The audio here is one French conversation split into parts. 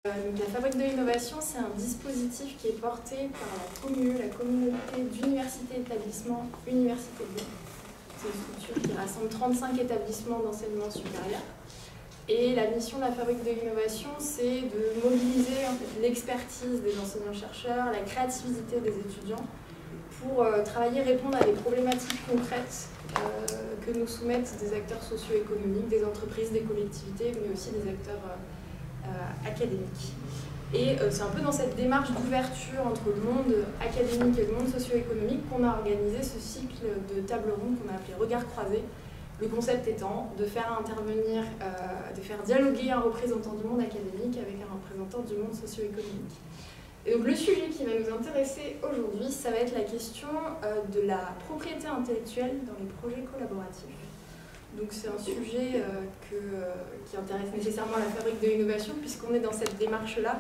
Donc la Fabrique de l'innovation, c'est un dispositif qui est porté par la COMUE, la communauté d'universités et établissements Université de Lyon. C'est une structure qui rassemble 35 établissements d'enseignement supérieur. Et la mission de la Fabrique de l'innovation, c'est de mobiliser l'expertise des enseignants-chercheurs, la créativité des étudiants pour travailler, répondre à des problématiques concrètes que nous soumettent des acteurs socio-économiques, des entreprises, des collectivités, mais aussi des acteurs académiques. Et c'est un peu dans cette démarche d'ouverture entre le monde académique et le monde socio-économique qu'on a organisé ce cycle de table ronde qu'on a appelé Regards croisés. Le concept étant de faire intervenir, de faire dialoguer un représentant du monde académique avec un représentant du monde socio-économique. Et donc le sujet qui va nous intéresser aujourd'hui, ça va être la question de la propriété intellectuelle dans les projets collaboratifs. Donc c'est un sujet qui intéresse nécessairement la Fabrique de l'innovation puisqu'on est dans cette démarche-là,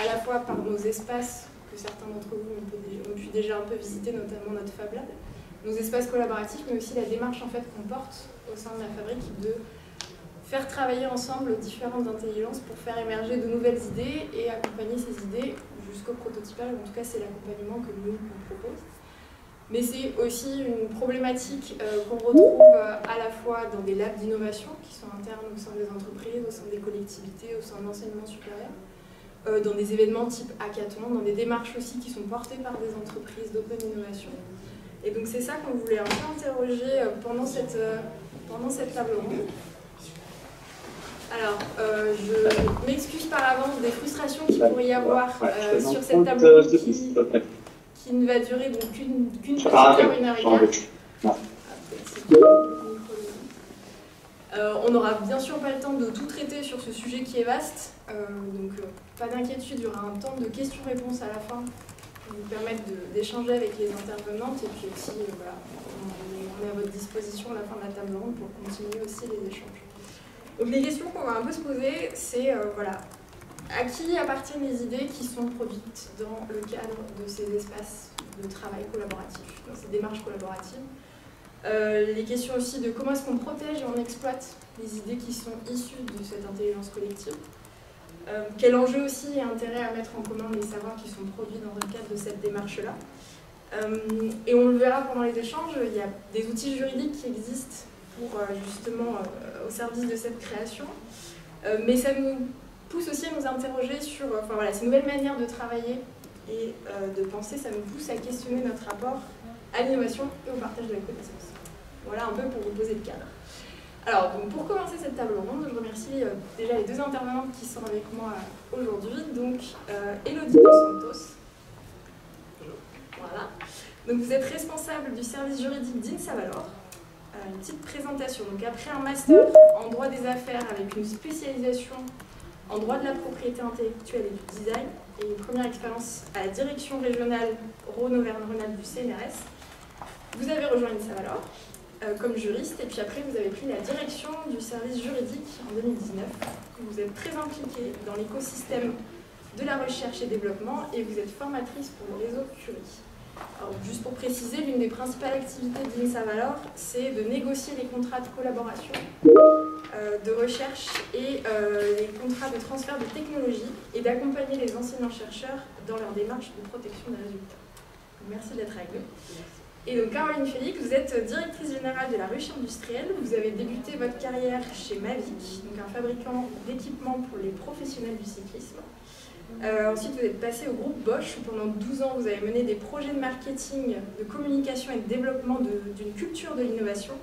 à la fois par nos espaces que certains d'entre vous ont pu déjà un peu visiter, notamment notre Fab Lab, nos espaces collaboratifs, mais aussi la démarche en fait, qu'on porte au sein de la Fabrique de faire travailler ensemble différentes intelligences pour faire émerger de nouvelles idées et accompagner ces idées jusqu'au prototypage. En tout cas, c'est l'accompagnement que nous on propose. Mais c'est aussi une problématique qu'on retrouve à la fois dans des labs d'innovation qui sont internes au sein des entreprises, au sein des collectivités, au sein de l'enseignement supérieur, dans des événements type hackathon, dans des démarches aussi qui sont portées par des entreprises d'open innovation. Et donc c'est ça qu'on voulait un peu interroger pendant cette table ronde. Alors, je m'excuse par avance des frustrations qu'il pourrait y avoir sur cette table ronde qui ne va durer donc qu'une petite heure, 1 heure et quart. On n'aura bien sûr pas le temps de tout traiter sur ce sujet qui est vaste, donc pas d'inquiétude, il y aura un temps de questions-réponses à la fin pour vous permettre d'échanger avec les intervenantes et puis aussi voilà, on est à votre disposition à la fin de la table ronde pour continuer aussi les échanges. Donc les questions qu'on va un peu se poser, c'est voilà, à qui appartiennent les idées qui sont produites dans le cadre de ces espaces de travail collaboratif, dans ces démarches collaboratives. Les questions aussi de comment est-ce qu'on protège et on exploite les idées qui sont issues de cette intelligence collective. Quel enjeu aussi et intérêt à mettre en commun les savoirs qui sont produits dans le cadre de cette démarche-là. Et on le verra pendant les échanges, il y a des outils juridiques qui existent pour justement au service de cette création. Mais ça nous pousse aussi à nous interroger sur voilà, ces nouvelles manières de travailler et de penser, ça nous pousse à questionner notre rapport à l'innovation et au partage de la connaissance. Voilà un peu pour vous poser le cadre. Alors, donc pour commencer cette table ronde, je remercie déjà les deux intervenantes qui sont avec moi aujourd'hui. Donc, Elodie Dos Santos. Voilà. Donc, vous êtes responsable du service juridique d'INSA-Valor. Une petite présentation. Donc, après un master en droit des affaires avec une spécialisation en droit de la propriété intellectuelle et du design, et une première expérience à la direction régionale Rhône-Auvergne-Rhône-Alpes du CNRS, vous avez rejoint INSA-Valor comme juriste, et puis après vous avez pris la direction du service juridique en 2019. Vous êtes très impliquée dans l'écosystème de la recherche et développement, et vous êtes formatrice pour le réseau Curie. Alors, juste pour préciser, l'une des principales activités d'INSA-Valor, c'est de négocier les contrats de collaboration, de recherche et les contrats de transfert de technologie et d'accompagner les enseignants-chercheurs dans leur démarche de protection des résultats. Merci d'être avec nous. Et donc Caroline Félix, vous êtes directrice générale de la ruche industrielle. Vous avez débuté votre carrière chez Mavic, donc un fabricant d'équipements pour les professionnels du cyclisme. Ensuite, vous êtes passé au groupe Bosch, où pendant 12 ans, vous avez mené des projets de marketing, de communication et de développement d'une culture de l'innovation,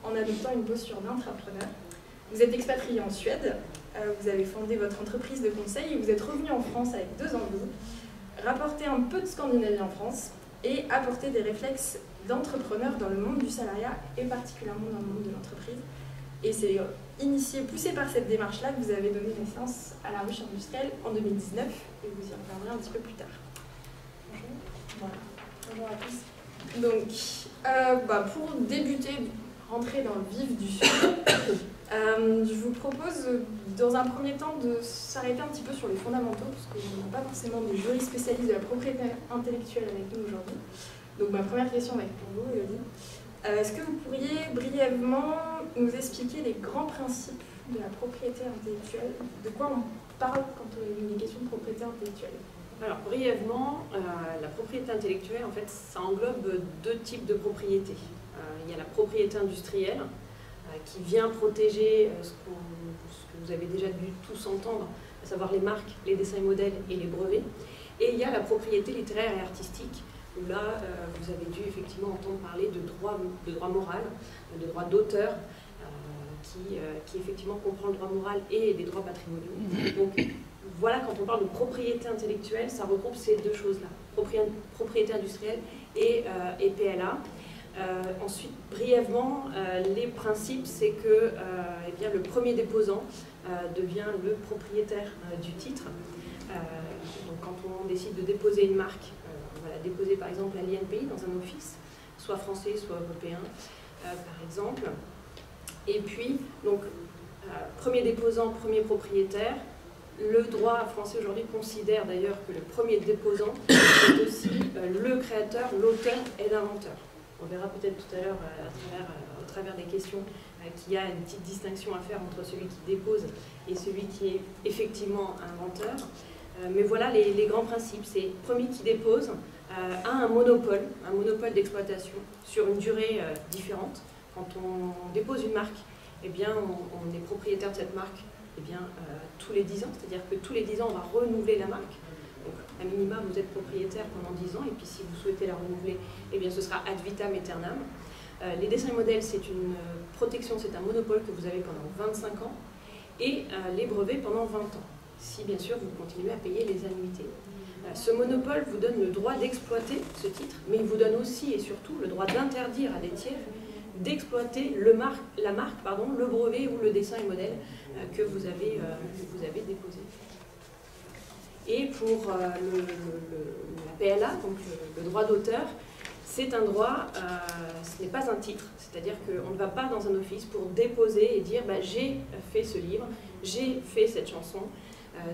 en adoptant une posture d'entrepreneur. Vous êtes expatrié en Suède, vous avez fondé votre entreprise de conseil et vous êtes revenu en France avec 2 envies, rapporter un peu de Scandinavie en France et apporter des réflexes d'entrepreneur dans le monde du salariat et particulièrement dans le monde de l'entreprise. Et c'est initié, poussé par cette démarche-là que vous avez donné naissance à la ruche industrielle en 2019 et vous y reviendrez un petit peu plus tard. Bonjour. Voilà. Bonjour à tous. Donc, pour débuter, rentrer dans le vif du sujet, je vous propose dans un premier temps de s'arrêter un petit peu sur les fondamentaux, parce qu'on n'a pas forcément de juristes spécialistes de la propriété intellectuelle avec nous aujourd'hui. Donc ma première question va être pour vous, Elodie. Est-ce que vous pourriez brièvement nous expliquer les grands principes de la propriété intellectuelle. De quoi on parle quand il est question de propriété intellectuelle? Alors, brièvement, la propriété intellectuelle, en fait, ça englobe deux types de propriété. Il y a la propriété industrielle, qui vient protéger ce que vous avez déjà dû tous entendre, à savoir les marques, les dessins et modèles et les brevets. Et il y a la propriété littéraire et artistique, où là, vous avez dû effectivement entendre parler de droit moral, de droit d'auteur, qui effectivement comprend le droit moral et des droits patrimoniaux. Donc voilà, quand on parle de propriété intellectuelle, ça regroupe ces deux choses-là, propriété industrielle et PLA. Ensuite, brièvement, les principes, c'est que eh bien, le premier déposant devient le propriétaire du titre. Donc quand on décide de déposer une marque, on va la déposer par exemple à l'INPI dans un office, soit français, soit européen, par exemple. Et puis, donc, premier déposant, premier propriétaire. Le droit français aujourd'hui considère d'ailleurs que le premier déposant est aussi le créateur, l'auteur et l'inventeur. On verra peut-être tout à l'heure, au travers des questions, qu'il y a une petite distinction à faire entre celui qui dépose et celui qui est effectivement inventeur. Mais voilà les grands principes. C'est premier qui dépose a un monopole d'exploitation sur une durée différente. Quand on dépose une marque, eh bien, on est propriétaire de cette marque eh bien, tous les 10 ans, c'est-à-dire que tous les 10 ans, on va renouveler la marque. Donc, à minima, vous êtes propriétaire pendant 10 ans, et puis si vous souhaitez la renouveler, eh bien, ce sera ad vitam aeternam. Les dessins et modèles, c'est une protection, c'est un monopole que vous avez pendant 25 ans, et les brevets pendant 20 ans, si bien sûr vous continuez à payer les annuités. Ce monopole vous donne le droit d'exploiter ce titre, mais il vous donne aussi et surtout le droit d'interdire à des tiers d'exploiter le brevet ou le dessin et modèle que vous avez déposé. Et pour la PLA, donc le droit d'auteur, c'est un droit, ce n'est pas un titre, c'est-à-dire qu'on ne va pas dans un office pour déposer et dire bah, j'ai fait ce livre, j'ai fait cette chanson.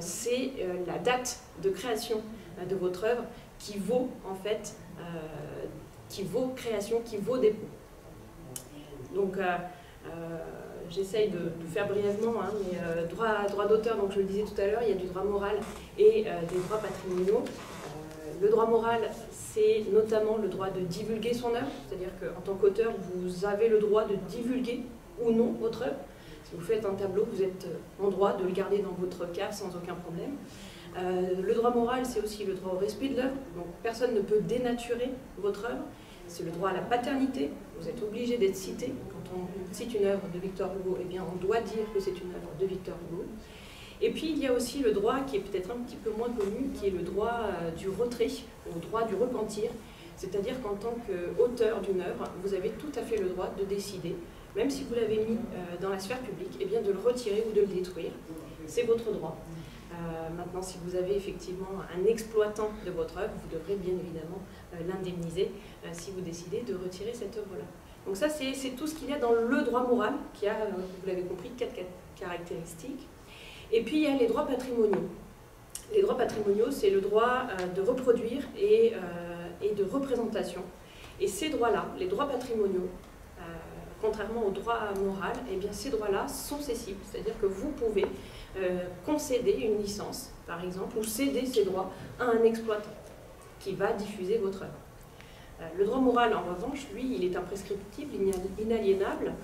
C'est la date de création de votre œuvre qui vaut en fait, qui vaut création, qui vaut dépôt. Donc j'essaye de faire brièvement, hein, mais droit d'auteur, donc je le disais tout à l'heure, il y a du droit moral et des droits patrimoniaux. Le droit moral, c'est notamment le droit de divulguer son œuvre, c'est-à-dire qu'en tant qu'auteur, vous avez le droit de divulguer ou non votre œuvre. Si vous faites un tableau, vous êtes en droit de le garder dans votre cave sans aucun problème. Le droit moral, c'est aussi le droit au respect de l'œuvre. Donc personne ne peut dénaturer votre œuvre. C'est le droit à la paternité. Vous êtes obligé d'être cité. Quand on cite une œuvre de Victor Hugo, eh bien, on doit dire que c'est une œuvre de Victor Hugo. Et puis, il y a aussi le droit qui est peut-être un petit peu moins connu, qui est le droit du retrait, ou le droit du repentir. C'est-à-dire qu'en tant qu'auteur d'une œuvre, vous avez tout à fait le droit de décider, même si vous l'avez mis dans la sphère publique, eh bien, de le retirer ou de le détruire. C'est votre droit. Maintenant, si vous avez effectivement un exploitant de votre œuvre, vous devrez bien évidemment l'indemniser si vous décidez de retirer cette œuvre-là. Donc ça, c'est tout ce qu'il y a dans le droit moral, qui a, vous l'avez compris, 4 caractéristiques. Et puis, il y a les droits patrimoniaux. Les droits patrimoniaux, c'est le droit de reproduire et de représentation. Et ces droits-là, les droits patrimoniaux, contrairement au droit moral, eh bien, ces droits-là sont cessibles. C'est-à-dire que vous pouvez concéder une licence, par exemple, ou céder ces droits à un exploitant qui va diffuser votre œuvre. Le droit moral, en revanche, lui, il est imprescriptible, inaliénable,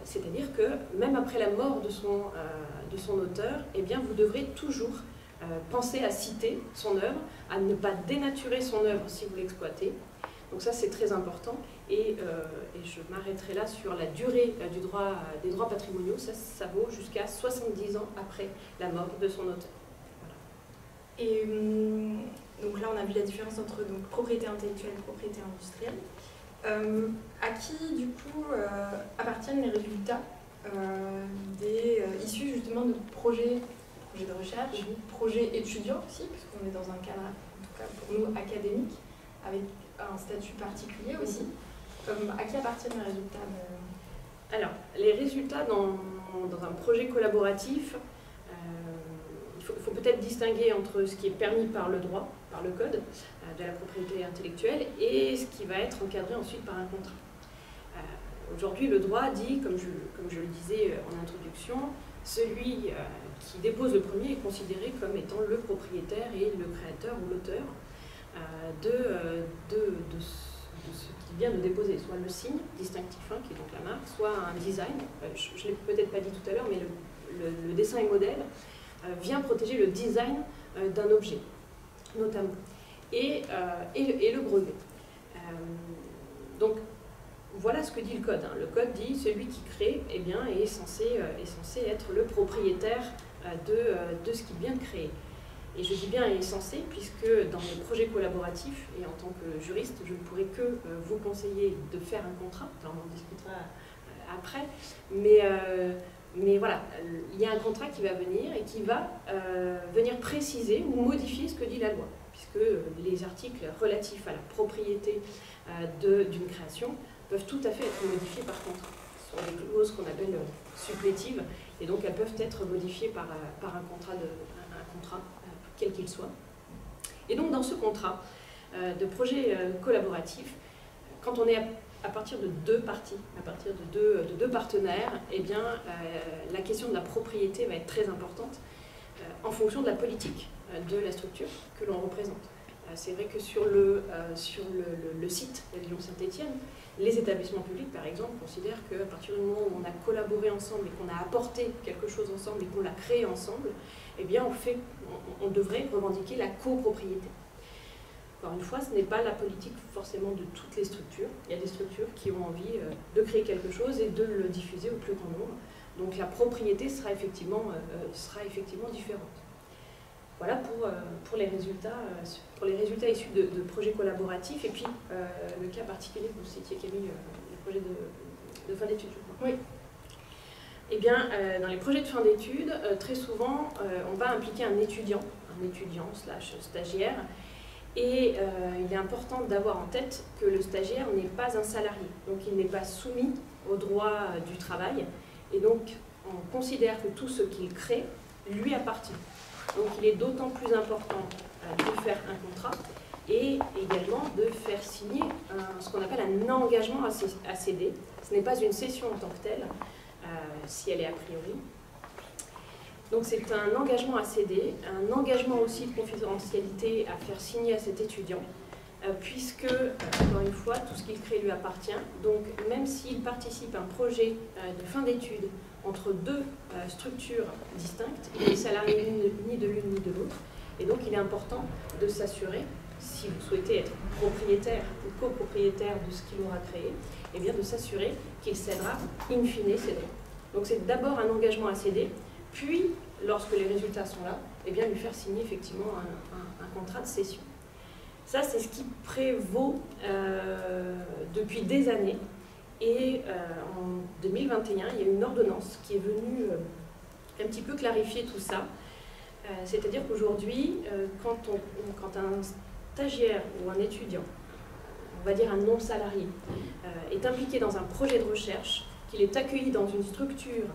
c'est-à-dire que même après la mort de son auteur, eh bien, vous devrez toujours penser à citer son œuvre, à ne pas dénaturer son œuvre si vous l'exploitez. Donc ça, c'est très important. Et je m'arrêterai là sur la durée des droits patrimoniaux. Ça vaut jusqu'à 70 ans après la mort de son auteur. Voilà. Et donc là, on a vu la différence entre donc, propriété intellectuelle et propriété industrielle. À qui, du coup, appartiennent les résultats issus justement de projets de recherche, projets étudiants aussi, puisqu'on est dans un cadre, en tout cas pour nous, académique, avec un statut particulier aussi. À qui appartiennent les résultats Alors, les résultats dans un projet collaboratif, il faut peut-être distinguer entre ce qui est permis par le droit, par le code de la propriété intellectuelle, et ce qui va être encadré ensuite par un contrat. Aujourd'hui, le droit dit, comme je le disais en introduction, celui qui dépose le premier est considéré comme étant le propriétaire et le créateur ou l'auteur de ce qu'il vient de déposer, soit le signe distinctif, qui est donc la marque, soit un design. Je ne l'ai peut-être pas dit tout à l'heure, mais le dessin et modèle vient protéger le design d'un objet, notamment, et le brevet. Donc, voilà ce que dit le code. Le code dit celui qui crée est censé être le propriétaire de ce qu'il vient de créer. Et je dis bien est censé, puisque dans les projets collaboratifs, et en tant que juriste, je ne pourrais que vous conseiller de faire un contrat. Alors on en discutera après, mais voilà, il y a un contrat qui va venir et qui va venir préciser ou modifier ce que dit la loi, puisque les articles relatifs à la propriété d'une création peuvent tout à fait être modifiés par contrat. Ce sont des clauses qu'on appelle supplétives, et donc elles peuvent être modifiées par un contrat, quel qu'il soit. Et donc dans ce contrat de projet collaboratif, quand on est à partir de deux parties, à partir de deux partenaires, la question de la propriété va être très importante en fonction de la politique de la structure que l'on représente. C'est vrai que sur le site de Lyon-Saint-Étienne, les établissements publics, par exemple, considèrent qu'à partir du moment où on a collaboré ensemble et qu'on a apporté quelque chose ensemble et qu'on l'a créé ensemble, on devrait revendiquer la copropriété. Encore une fois, ce n'est pas la politique forcément de toutes les structures. Il y a des structures qui ont envie de créer quelque chose et de le diffuser au plus grand nombre. Donc la propriété sera effectivement différente. Voilà pour les résultats issus de projets collaboratifs. Et puis, le cas particulier que vous citiez, Camille, le projet de fin d'études, je crois. Oui. Eh bien, dans les projets de fin d'études, très souvent, on va impliquer un étudiant / stagiaire. Et il est important d'avoir en tête que le stagiaire n'est pas un salarié. Donc, il n'est pas soumis au droit du travail. Et donc, on considère que tout ce qu'il crée lui appartient. Donc il est d'autant plus important de faire un contrat et également de faire signer ce qu'on appelle un engagement à céder. Ce n'est pas une cession en tant que telle, si elle est a priori. Donc c'est un engagement à céder, un engagement aussi de confidentialité à faire signer à cet étudiant, puisque, encore une fois, tout ce qu'il crée lui appartient. Donc même s'il participe à un projet de fin d'études entre deux structures distinctes, il n'est salarié ni de l'une ni de l'autre. Et donc il est important de s'assurer, si vous souhaitez être propriétaire ou copropriétaire de ce qu'il aura créé, et bien de s'assurer qu'il cédera in fine ses droits. Donc c'est d'abord un engagement à céder, puis, lorsque les résultats sont là, et bien lui faire signer effectivement un contrat de cession. Ça, c'est ce qui prévaut depuis des années. Et en 2021, il y a une ordonnance qui est venue un petit peu clarifier tout ça. C'est-à-dire qu'aujourd'hui, quand un stagiaire ou un étudiant, on va dire un non-salarié, est impliqué dans un projet de recherche, qu'il est accueilli dans une structure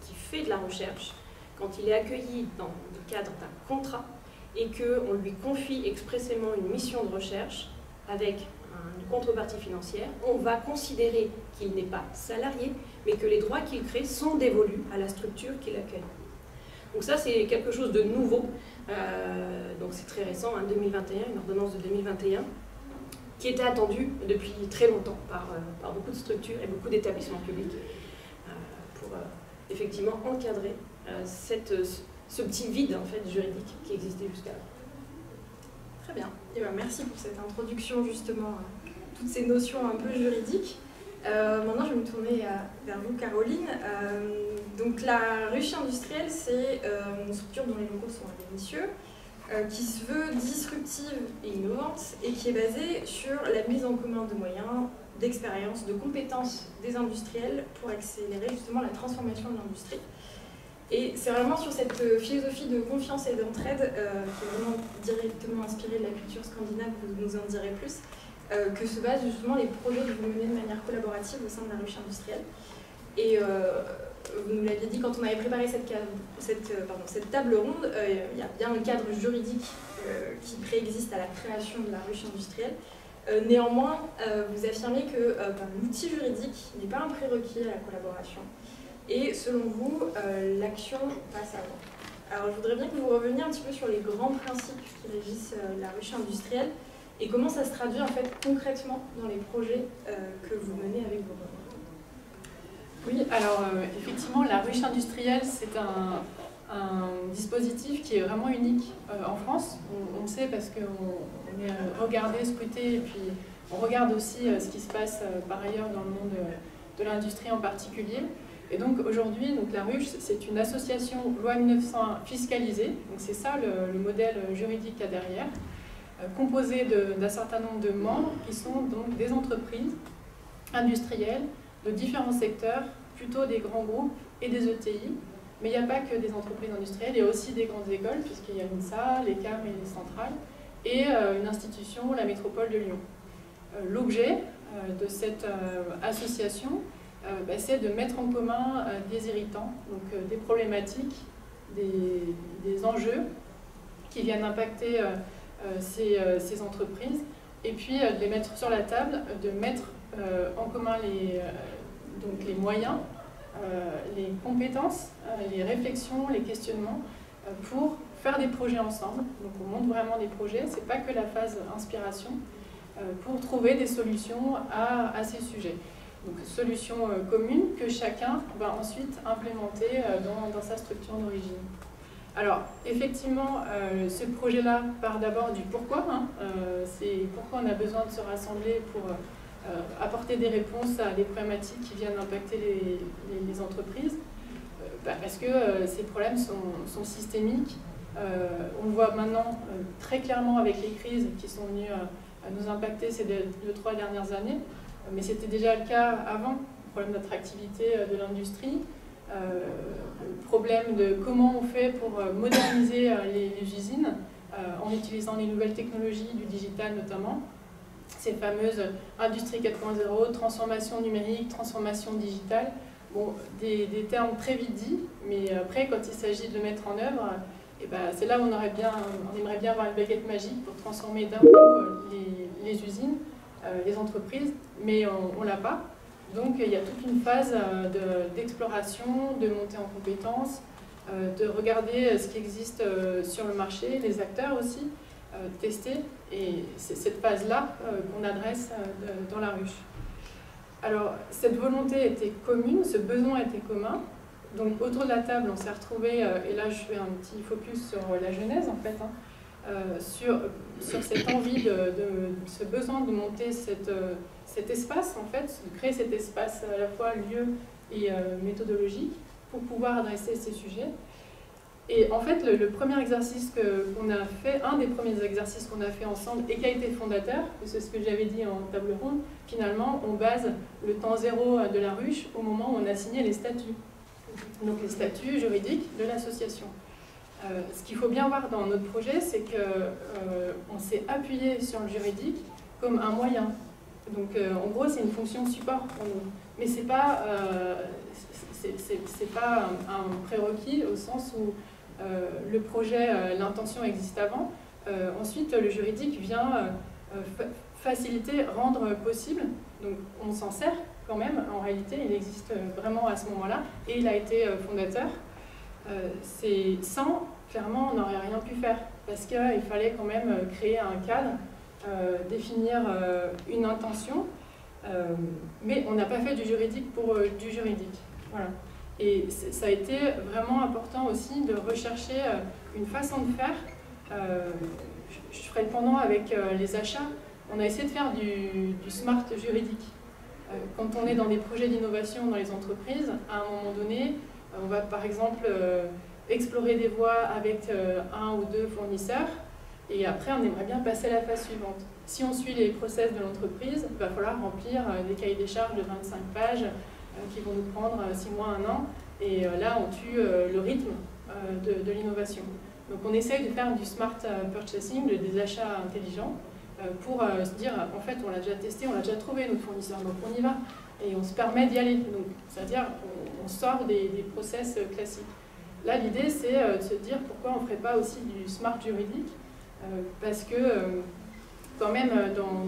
qui fait de la recherche, quand il est accueilli dans le cadre d'un contrat et qu'on lui confie expressément une mission de recherche avec une contrepartie financière, on va considérer qu'il n'est pas salarié, mais que les droits qu'il crée sont dévolus à la structure qu'il accueille. Donc ça, c'est quelque chose de nouveau. Donc c'est très récent, 2021, une ordonnance de 2021, qui était attendue depuis très longtemps par beaucoup de structures et beaucoup d'établissements publics pour effectivement encadrer ce petit vide en fait, juridique qui existait jusqu'alors. Très bien. Et bien, merci pour cette introduction justement à toutes ces notions un peu juridiques. Maintenant, je vais me tourner vers vous, Caroline. Donc, la ruche industrielle, c'est une structure dont les locaux sont indéniatieux, qui se veut disruptive et innovante et qui est basée sur la mise en commun de moyens, d'expérience, de compétences des industriels pour accélérer justement la transformation de l'industrie. Et c'est vraiment sur cette philosophie de confiance et d'entraide, qui est vraiment directement inspirée de la culture scandinave, vous nous en direz plus, que se basent justement les projets que vous menez de manière collaborative au sein de la ruche industrielle. Et vous nous l'aviez dit, quand on avait préparé cette table ronde, il y a bien un cadre juridique qui préexiste à la création de la ruche industrielle, Néanmoins, vous affirmez que l'outil juridique n'est pas un prérequis à la collaboration. Et selon vous, l'action passe avant. Alors je voudrais bien que vous reveniez un petit peu sur les grands principes qui régissent la ruche industrielle et comment ça se traduit en fait concrètement dans les projets que vous menez avec vos membres. Oui, alors effectivement, la ruche industrielle, c'est un dispositif qui est vraiment unique en France. On le sait parce qu'on est regardé, scruté, et puis on regarde aussi ce qui se passe par ailleurs dans le monde de l'industrie en particulier. Et donc aujourd'hui, la ruche, c'est une association loi 1901 fiscalisée, donc c'est ça le modèle juridique qu'il y a derrière, composé d'un certain nombre de membres qui sont donc des entreprises industrielles de différents secteurs, plutôt des grands groupes et des ETI. Mais il n'y a pas que des entreprises industrielles, il y a aussi des grandes écoles, puisqu'il y a l'INSA, l'ECAM et les centrales, et une institution, la métropole de Lyon. L'objet de cette association, c'est de mettre en commun des irritants, donc des problématiques, des enjeux qui viennent impacter ces entreprises, et puis de les mettre sur la table, de mettre en commun les moyens, les compétences, les réflexions, les questionnements pour faire des projets ensemble. Donc on monte vraiment des projets, c'est pas que la phase inspiration, pour trouver des solutions à ces sujets. Donc solutions communes que chacun va ensuite implémenter dans sa structure d'origine. Alors effectivement, ce projet-là part d'abord du pourquoi, c'est pourquoi on a besoin de se rassembler pour apporter des réponses à des problématiques qui viennent impacter les entreprises, parce que ces problèmes sont systémiques. On le voit maintenant très clairement avec les crises qui sont venues à nous impacter ces 2-3 dernières années, mais c'était déjà le cas avant, le problème d'attractivité de l'industrie, le problème de comment on fait pour moderniser les usines en utilisant les nouvelles technologies, du digital notamment, ces fameuses industrie 4.0, transformation numérique, transformation digitale, bon, des termes très vite dits, mais après quand il s'agit de le mettre en œuvre, c'est là où on aimerait bien avoir une baguette magique pour transformer d'un coup les usines, les entreprises, mais on ne l'a pas. Donc il y a toute une phase d'exploration, de montée en compétences, de regarder ce qui existe sur le marché, les acteurs aussi, tester, et c'est cette phase-là qu'on adresse dans la ruche. Alors cette volonté était commune, ce besoin était commun, donc autour de la table on s'est retrouvés, et là je fais un petit focus sur la genèse en fait, sur cette envie, ce besoin de monter cet espace en fait, de créer cet espace à la fois lieu et méthodologique pour pouvoir adresser ces sujets. Et en fait, le premier exercice qu'on a fait, un des premiers exercices qu'on a fait ensemble et qui a été fondateur, c'est ce que j'avais dit en table ronde, finalement, on base le temps zéro de la ruche au moment où on a signé les statuts. Donc les statuts juridiques de l'association. Ce qu'il faut bien voir dans notre projet, c'est qu'on s'est appuyé sur le juridique comme un moyen. Donc en gros, c'est une fonction support pour nous. Mais c'est pas un prérequis au sens où le projet, l'intention existe avant. Ensuite, le juridique vient faciliter, rendre possible. Donc on s'en sert quand même. En réalité, il existe vraiment à ce moment-là. Et il a été fondateur. Sans, clairement, on n'aurait rien pu faire. Parce qu'il fallait quand même créer un cadre, définir une intention. Mais on n'a pas fait du juridique pour du juridique. Voilà. Et ça a été vraiment important aussi de rechercher une façon de faire. Je ferai le pendant avec les achats. On a essayé de faire du smart juridique. Quand on est dans des projets d'innovation dans les entreprises, à un moment donné, on va par exemple explorer des voies avec un ou deux fournisseurs, et après on aimerait bien passer à la phase suivante. Si on suit les process de l'entreprise, il va falloir remplir des cahiers des charges de 25 pages qui vont nous prendre 6 mois, 1 an, et là on tue le rythme de l'innovation. Donc on essaye de faire du smart purchasing, des achats intelligents, pour se dire en fait on l'a déjà testé, on l'a déjà trouvé notre fournisseur, donc on y va, et on se permet d'y aller. C'est-à-dire on sort des process classiques. Là l'idée c'est de se dire pourquoi on ne ferait pas aussi du smart juridique, parce que quand même,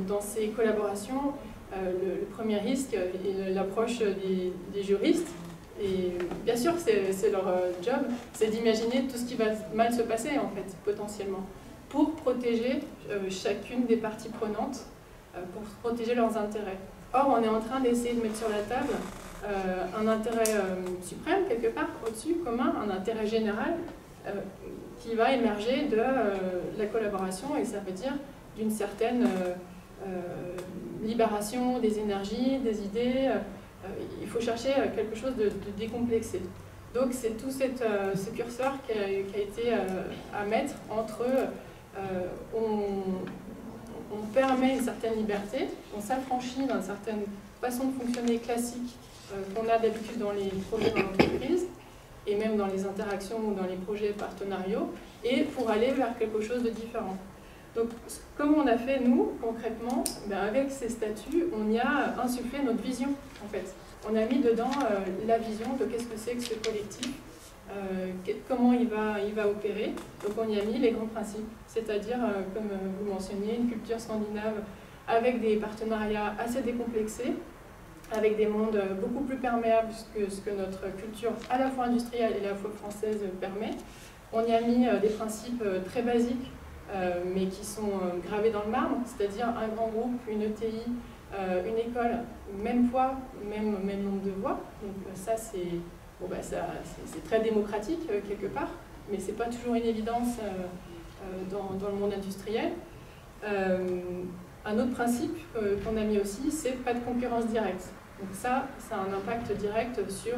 dans ces collaborations, le premier risque est l'approche des juristes. Et bien sûr, c'est leur job, c'est d'imaginer tout ce qui va mal se passer, en fait, potentiellement, pour protéger chacune des parties prenantes, pour protéger leurs intérêts. Or, on est en train d'essayer de mettre sur la table un intérêt suprême, quelque part, au-dessus, commun, un intérêt général, qui va émerger de la collaboration, et ça veut dire d'une certaine libération des énergies, des idées. Il faut chercher quelque chose de décomplexé. Donc c'est tout ce curseur qui a été à mettre entre on permet une certaine liberté, on s'affranchit d'une certaine façon de fonctionner classique qu'on a d'habitude dans les projets d'entreprise, et même dans les interactions ou dans les projets partenariaux, et pour aller vers quelque chose de différent. Donc, comme on a fait, nous, concrètement, avec ces statuts, on y a insufflé notre vision, en fait. On a mis dedans la vision de qu'est-ce que c'est que ce collectif, comment il va opérer. Donc, on y a mis les grands principes, c'est-à-dire, comme vous mentionniez, une culture scandinave avec des partenariats assez décomplexés, avec des mondes beaucoup plus perméables que ce que notre culture à la fois industrielle et à la fois française permet. On y a mis des principes très basiques, mais qui sont gravés dans le marbre, c'est-à-dire un grand groupe, une ETI, une école, même poids, même nombre de voix. Donc ça, c'est très démocratique quelque part, mais ce n'est pas toujours une évidence dans le monde industriel. Un autre principe qu'on a mis aussi, c'est pas de concurrence directe. Donc ça a un impact direct sur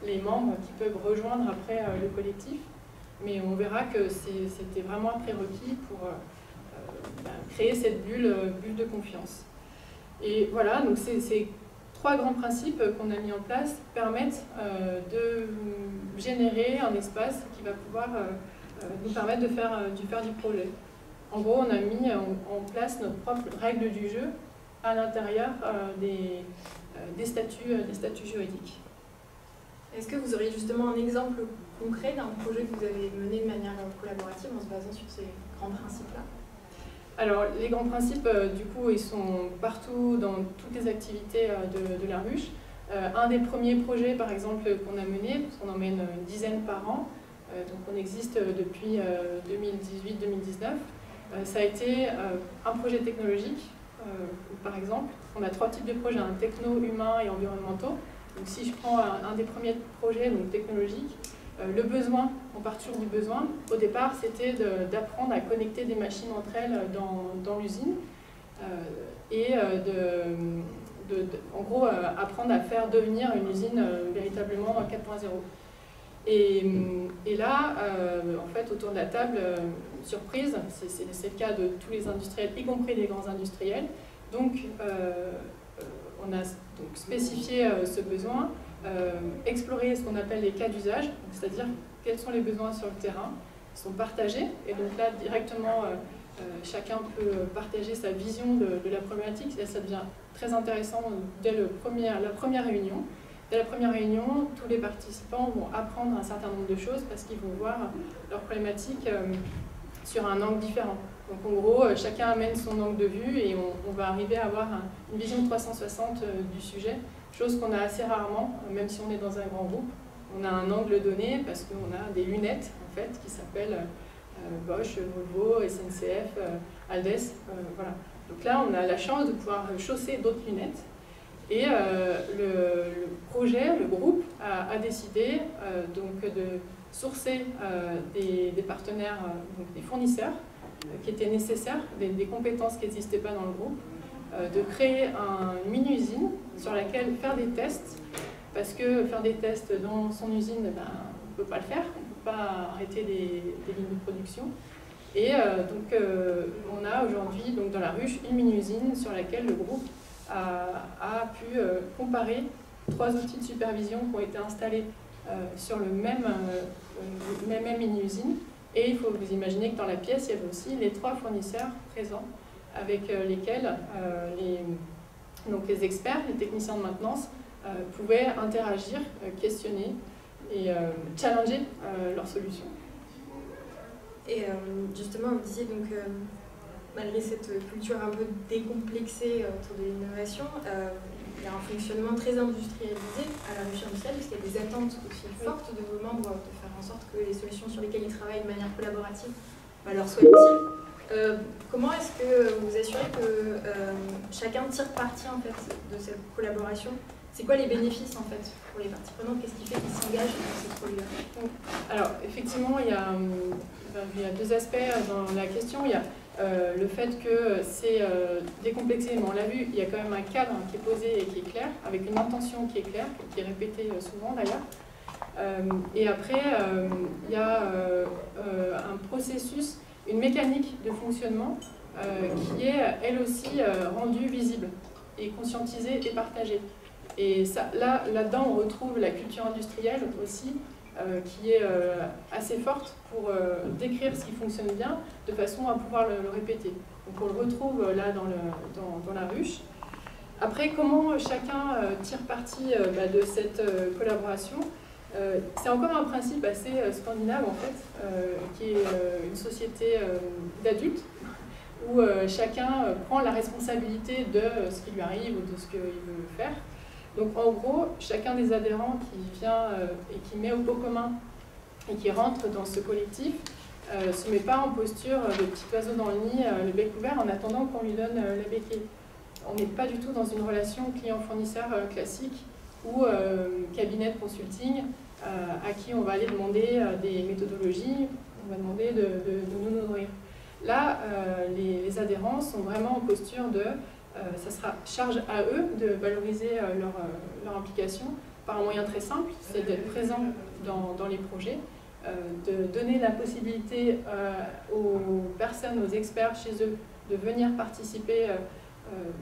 les membres qui peuvent rejoindre après le collectif. Mais on verra que c'était vraiment un prérequis pour créer cette bulle de confiance. Et voilà, donc ces trois grands principes qu'on a mis en place permettent de générer un espace qui va pouvoir nous permettre de faire du projet. En gros, on a mis en place notre propre règle du jeu à l'intérieur des statuts juridiques. Est-ce que vous auriez justement un exemple concret d'un projet que vous avez mené de manière collaborative en se basant sur ces grands principes-là? Alors, les grands principes, du coup, ils sont partout dans toutes les activités de la ruche. Un des premiers projets, par exemple, qu'on a mené, parce qu'on en mène une dizaine par an, donc on existe depuis 2018-2019, ça a été un projet technologique, par exemple. On a trois types de projets, un techno, humain et environnementaux. Donc si je prends un des premiers projets, donc technologique, le besoin, on part toujours du besoin. Au départ, c'était d'apprendre à connecter des machines entre elles dans l'usine et en gros, apprendre à faire devenir une usine véritablement 4.0. Et là, en fait, autour de la table, surprise, c'est le cas de tous les industriels, y compris les grands industriels. Donc, on a donc spécifié ce besoin, explorer ce qu'on appelle les cas d'usage, c'est-à-dire quels sont les besoins sur le terrain, qui sont partagés. Et donc là, directement, chacun peut partager sa vision de la problématique. Et ça devient très intéressant dès la première réunion. Dès la première réunion, tous les participants vont apprendre un certain nombre de choses parce qu'ils vont voir leur problématique sur un angle différent. Donc en gros, chacun amène son angle de vue et on va arriver à avoir une vision 360 du sujet, chose qu'on a assez rarement, même si on est dans un grand groupe. On a un angle donné parce qu'on a des lunettes en fait, qui s'appellent Bosch, Volvo, SNCF, Aldes. Voilà. Donc là, on a la chance de pouvoir chausser d'autres lunettes. Et le projet, le groupe, a décidé donc de sourcer des partenaires, donc des fournisseurs qui étaient nécessaires, des compétences qui n'existaient pas dans le groupe, de créer une mini-usine sur laquelle faire des tests, parce que faire des tests dans son usine, on ne peut pas le faire, on ne peut pas arrêter des lignes de production. Et donc on a aujourd'hui dans la ruche une mini-usine sur laquelle le groupe a pu comparer trois outils de supervision qui ont été installés sur le même mini-usine. Et il faut vous imaginer que dans la pièce, il y avait aussi les trois fournisseurs présents avec lesquels les experts, les techniciens de maintenance pouvaient interagir, questionner et challenger leurs solutions. Et justement, vous disiez donc malgré cette culture un peu décomplexée autour de l'innovation, il y a un fonctionnement très industrialisé à la ruche industrielle, parce qu'il y a des attentes aussi fortes de vos membres de faire en sorte que les solutions sur lesquelles ils travaillent de manière collaborative leur soient utiles. Comment est-ce que vous assurez que chacun tire parti en fait, de cette collaboration? C'est quoi les bénéfices en fait pour les parties prenantes? Qu'est-ce qui fait qu'ils s'engagent dans ces produits-là? Alors effectivement, il y a 2 aspects dans la question. Il y a le fait que c'est décomplexé, mais on l'a vu, il y a quand même un cadre qui est posé et qui est clair, avec une intention qui est claire, qui est répétée souvent d'ailleurs. Et après, il y a un processus, une mécanique de fonctionnement qui est elle aussi rendue visible et conscientisée et partagée. Et là-dedans, on retrouve la culture industrielle aussi, qui est assez forte pour décrire ce qui fonctionne bien, de façon à pouvoir le répéter. Donc on le retrouve là dans la ruche. Après, comment chacun tire parti de cette collaboration? C'est encore un principe assez scandinave en fait, qui est une société d'adultes, où chacun prend la responsabilité de ce qui lui arrive ou de ce qu'il veut faire. Donc en gros, chacun des adhérents qui vient et qui met au pot commun et qui rentre dans ce collectif ne se met pas en posture de petit oiseau dans le nid, le bec ouvert, en attendant qu'on lui donne la béquille. On n'est pas du tout dans une relation client-fournisseur classique ou cabinet de consulting à qui on va aller demander des méthodologies, on va demander de nous nourrir. Là, les adhérents sont vraiment en posture de... ça sera charge à eux de valoriser leur implication par un moyen très simple, c'est d'être présent dans les projets, de donner la possibilité aux personnes, aux experts chez eux, de venir participer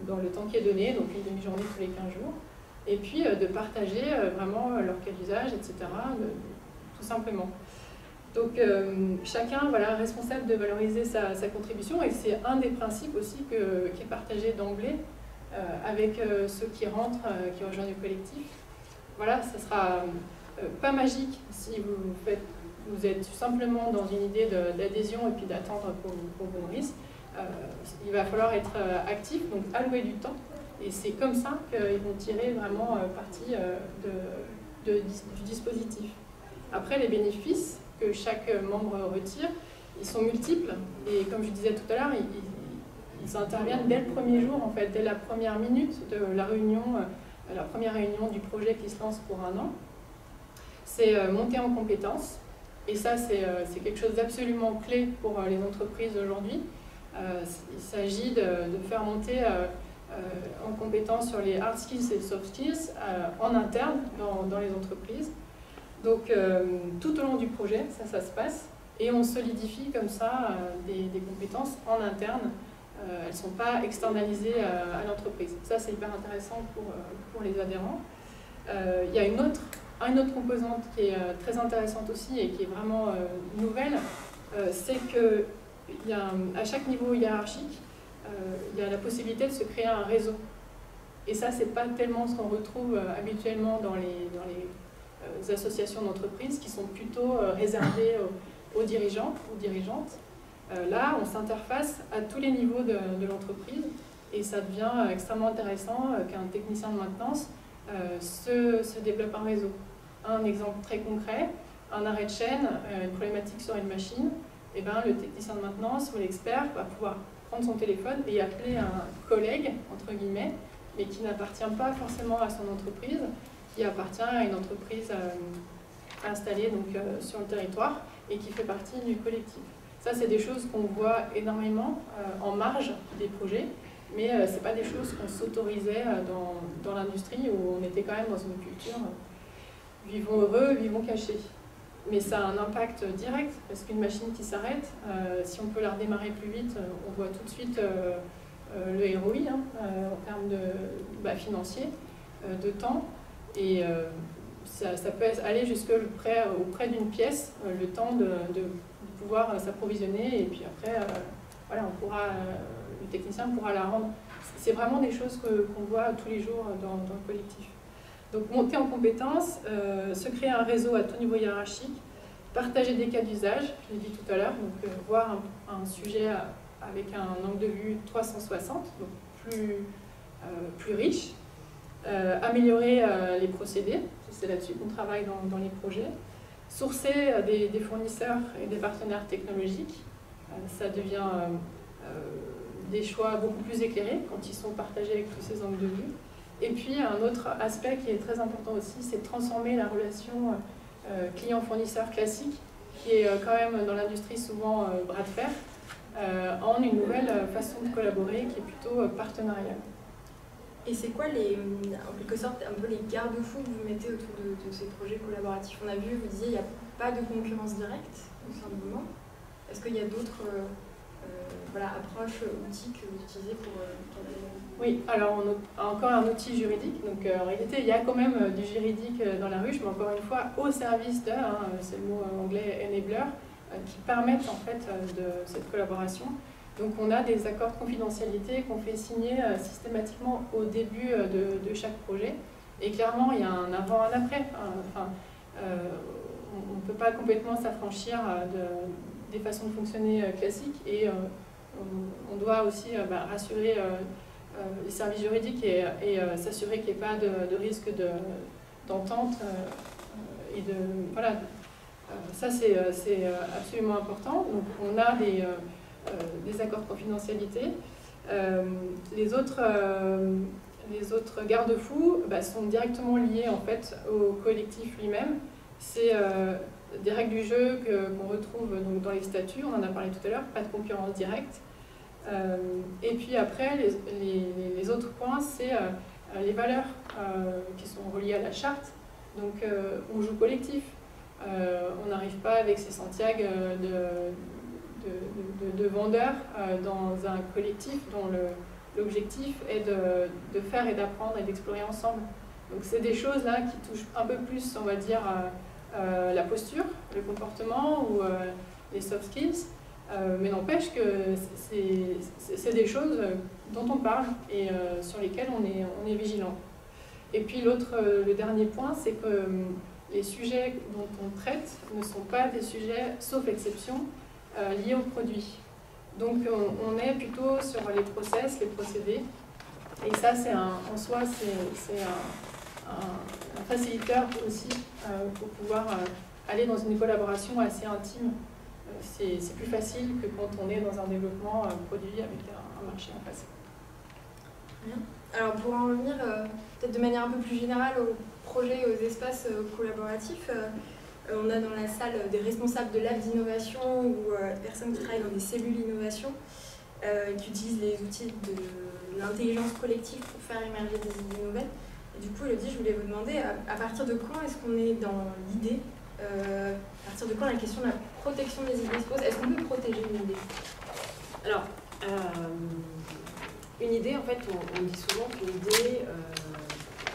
dans le temps qui est donné, donc une demi-journée tous les 15 jours, et puis de partager vraiment leur cas d'usage, etc., tout simplement. Donc chacun est responsable de valoriser sa contribution, et c'est un des principes aussi qui est partagé d'emblée avec ceux qui rentrent, qui rejoignent le collectif. Voilà, ça sera pas magique si vous êtes simplement dans une idée d'adhésion et puis d'attendre qu'on vous nourrisse. Il va falloir être actif, donc allouer du temps, et c'est comme ça qu'ils vont tirer vraiment parti du dispositif. Après, les bénéfices que chaque membre retire, ils sont multiples, et comme je disais tout à l'heure, ils interviennent dès le premier jour, en fait, dès la première minute de la réunion, la première réunion du projet qui se lance pour 1 an. C'est monter en compétences, et ça c'est quelque chose d'absolument clé pour les entreprises aujourd'hui. Il s'agit de faire monter en compétences sur les hard skills et soft skills en interne dans les entreprises. Donc tout au long du projet, ça se passe, et on solidifie comme ça des compétences en interne. Elles ne sont pas externalisées à l'entreprise. Ça, c'est hyper intéressant pour les adhérents. Il y a une autre composante qui est très intéressante aussi et qui est vraiment nouvelle, c'est qu'à chaque niveau hiérarchique, il y a la possibilité de se créer un réseau. Et ça, c'est pas tellement ce qu'on retrouve habituellement dans les associations d'entreprises, qui sont plutôt réservées aux dirigeants ou dirigeantes. Là, on s'interface à tous les niveaux de l'entreprise, et ça devient extrêmement intéressant qu'un technicien de maintenance se développe un réseau. Un exemple très concret, un arrêt de chaîne, une problématique sur une machine, et le technicien de maintenance ou l'expert va pouvoir prendre son téléphone et appeler un collègue, entre guillemets, mais qui n'appartient pas forcément à son entreprise, qui appartient à une entreprise installée donc, sur le territoire et qui fait partie du collectif. Ça, c'est des choses qu'on voit énormément en marge des projets, mais ce n'est pas des choses qu'on s'autorisait dans l'industrie, où on était quand même dans une culture vivons heureux, vivons cachés. Mais ça a un impact direct, parce qu'une machine qui s'arrête, si on peut la redémarrer plus vite, on voit tout de suite le ROI en termes financiers, de temps, et ça peut aller auprès d'une pièce, le temps de pouvoir s'approvisionner, et puis après, le technicien pourra la rendre. C'est vraiment des choses qu'on voit tous les jours dans le collectif. Donc monter en compétences, se créer un réseau à tout niveau hiérarchique, partager des cas d'usage, je l'ai dit tout à l'heure, donc voir un sujet avec un angle de vue 360, donc plus riche. Améliorer les procédés, c'est là-dessus qu'on travaille dans les projets. Sourcer des fournisseurs et des partenaires technologiques, ça devient des choix beaucoup plus éclairés quand ils sont partagés avec tous ces angles de vue. Et puis un autre aspect qui est très important aussi, c'est de transformer la relation client-fournisseur classique, qui est quand même dans l'industrie souvent bras de fer, en une nouvelle façon de collaborer qui est plutôt partenariale. Et c'est quoi en quelque sorte un peu les garde-fous que vous mettez autour de ces projets collaboratifs? On a vu, vous disiez, il n'y a pas de concurrence directe au sein du mouvement. Est-ce qu'il y a d'autres approches, outils que vous utilisez pour Oui, alors on a encore un outil juridique. Donc en réalité, il y a quand même du juridique dans la ruche, mais encore une fois, au service de, c'est le mot anglais enabler, qui permettent en fait de cette collaboration. Donc on a des accords de confidentialité qu'on fait signer systématiquement au début de chaque projet. Et clairement, il y a un avant, un après. On ne peut pas complètement s'affranchir des façons de fonctionner classiques. Et on doit aussi rassurer les services juridiques et s'assurer qu'il n'y ait pas de risque d'entente. Ça, c'est absolument important. Donc on a des accords de confidentialité. Les autres garde-fous sont directement liés en fait au collectif lui-même. C'est des règles du jeu qu'on retrouve donc, dans les statuts, on en a parlé tout à l'heure, pas de concurrence directe. Et puis après, les autres points, c'est les valeurs qui sont reliées à la charte. Donc on joue collectif. On n'arrive pas avec ces Santiago de vendeurs dans un collectif dont l'objectif est de faire et d'apprendre et d'explorer ensemble. Donc c'est des choses là qui touchent un peu plus, on va dire, la posture, le comportement ou les soft skills, mais n'empêche que c'est des choses dont on parle et sur lesquelles on est vigilant. Et puis le dernier point, c'est que les sujets dont on traite ne sont pas des sujets, sauf exception, liés au produit. Donc on est plutôt sur les process, les procédés, et ça en soi c'est un facilitateur aussi pour pouvoir aller dans une collaboration assez intime. C'est plus facile que quand on est dans un développement produit avec un marché en face. Bien. Alors pour en revenir peut-être de manière un peu plus générale aux projets et aux espaces collaboratifs, on a dans la salle des responsables de labs d'innovation ou des personnes qui travaillent dans des cellules d'innovation qui utilisent les outils de l'intelligence collective pour faire émerger des idées nouvelles. Et du coup, Elodie, je voulais vous demander à partir de quand est-ce qu'on est dans l'idée, à partir de quand la question de la protection des idées se pose? Est-ce qu'on peut protéger une idée? Alors, une idée, en fait, on dit souvent qu'une idée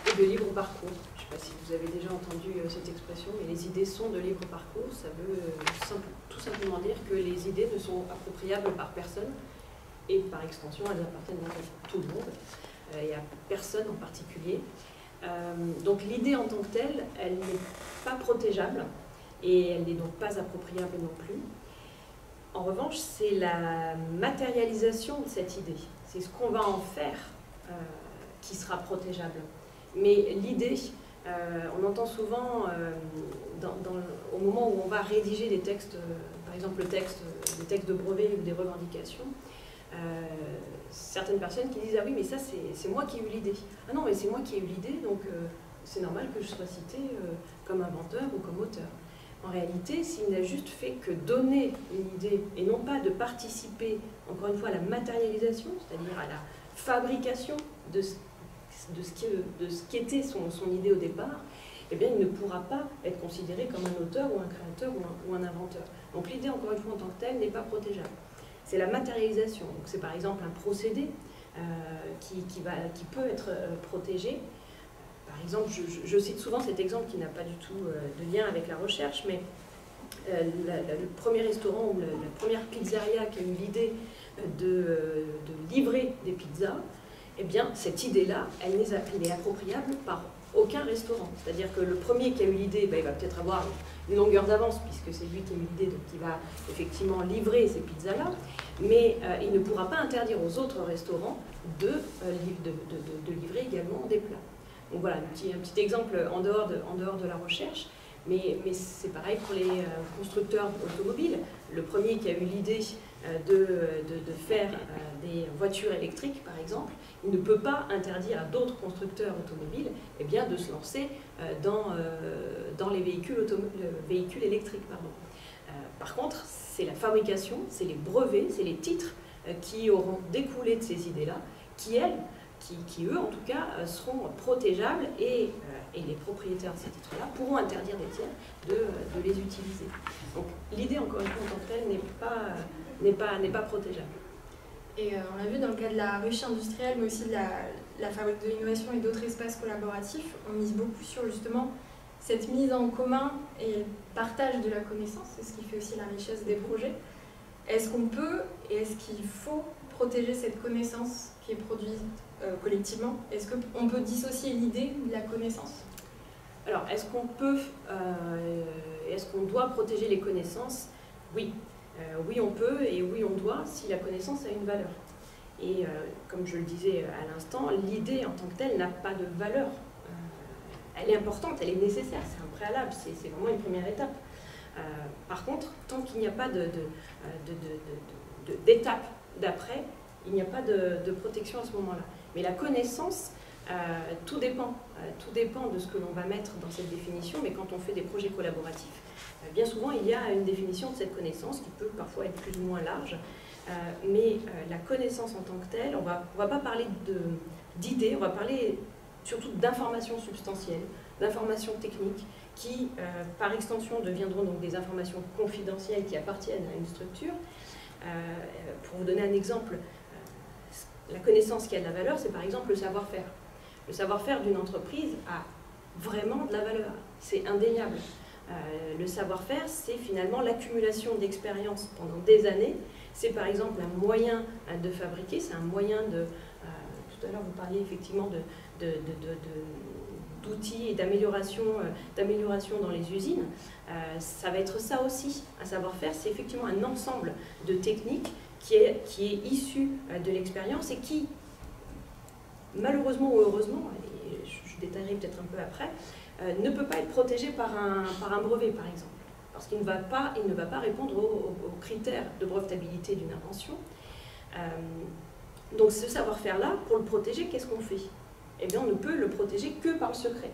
est de libre parcours. Je ne sais pas si vous avez déjà entendu cette expression, mais les idées sont de libre parcours. Ça veut tout simplement dire que les idées ne sont appropriables par personne et par extension, elles appartiennent à tout le monde et à personne en particulier. Donc l'idée en tant que telle, elle n'est pas protégeable et elle n'est donc pas appropriable non plus. En revanche, c'est la matérialisation de cette idée, c'est ce qu'on va en faire qui sera protégeable. Mais l'idée, on entend souvent au moment où on va rédiger des textes, par exemple des textes de brevet ou des revendications, certaines personnes qui disent « Ah oui, mais ça c'est moi qui ai eu l'idée. » Ah non, mais c'est moi qui ai eu l'idée, donc c'est normal que je sois cité comme inventeur ou comme auteur. En réalité, s'il n'a juste fait que donner une idée et non pas de participer, encore une fois, à la matérialisation, c'est-à-dire à la fabrication de ce qu'était son idée au départ, eh bien, il ne pourra pas être considéré comme un auteur ou un créateur ou un inventeur. Donc l'idée, encore une fois, en tant que telle, n'est pas protégeable. C'est la matérialisation. Donc c'est par exemple un procédé qui peut être protégé. Par exemple, je cite souvent cet exemple qui n'a pas du tout de lien avec la recherche, mais le premier restaurant ou la première pizzeria qui a eu l'idée de livrer des pizzas, eh bien, cette idée-là, elle est appropriable par aucun restaurant. C'est-à-dire que le premier qui a eu l'idée, il va peut-être avoir une longueur d'avance, puisque c'est lui qui a eu l'idée, donc il va effectivement livrer ces pizzas-là, mais il ne pourra pas interdire aux autres restaurants de livrer également des plats. Donc voilà, un petit exemple en dehors de la recherche, mais c'est pareil pour les constructeurs automobiles. Le premier qui a eu l'idée de faire des voitures électriques, par exemple, il ne peut pas interdire à d'autres constructeurs automobiles de se lancer dans les véhicules électriques. Par contre, c'est la fabrication, c'est les brevets, c'est les titres qui auront découlé de ces idées-là, qui eux, en tout cas, seront protégeables et les propriétaires de ces titres-là pourront interdire des tiers de les utiliser. Donc l'idée, encore une fois, en tant que telle, n'est pas protégeable. Et on a vu dans le cas de la ruche industrielle, mais aussi de la fabrique de l'innovation et d'autres espaces collaboratifs, on mise beaucoup sur justement cette mise en commun et le partage de la connaissance, c'est ce qui fait aussi la richesse des projets. Est-ce qu'on peut et est-ce qu'il faut protéger cette connaissance qui est produite collectivement? Est-ce qu'on peut dissocier l'idée de la connaissance? Alors, est-ce qu'on peut, est-ce qu'on doit protéger les connaissances? Oui. Oui, on peut et oui, on doit si la connaissance a une valeur. Et comme je le disais à l'instant, l'idée en tant que telle n'a pas de valeur. Elle est importante, elle est nécessaire, c'est un préalable, c'est vraiment une première étape. Par contre, tant qu'il n'y a pas d'étape d'après, il n'y a pas de protection à ce moment-là. Mais la connaissance, tout dépend de ce que l'on va mettre dans cette définition, mais quand on fait des projets collaboratifs, bien souvent il y a une définition de cette connaissance qui peut parfois être plus ou moins large, mais la connaissance en tant que telle, on va pas parler d'idées, on va parler surtout d'informations substantielles, d'informations techniques qui, par extension, deviendront donc des informations confidentielles qui appartiennent à une structure. Pour vous donner un exemple, la connaissance qui a de la valeur, c'est par exemple le savoir-faire. Le savoir-faire d'une entreprise a vraiment de la valeur, c'est indéniable. Le savoir-faire, c'est finalement l'accumulation d'expériences pendant des années. C'est par exemple un moyen de fabriquer, c'est un moyen de... tout à l'heure, vous parliez effectivement d'outils et d'amélioration dans les usines. Ça va être ça aussi. Un savoir-faire, c'est effectivement un ensemble de techniques qui est issu de l'expérience et qui, malheureusement ou heureusement, et je détaillerai peut-être un peu après, ne peut pas être protégé par un brevet, par exemple, parce qu'il ne va pas répondre aux critères de brevetabilité d'une invention. Donc ce savoir-faire-là, pour le protéger, qu'est-ce qu'on fait? Eh bien, on ne peut le protéger que par le secret.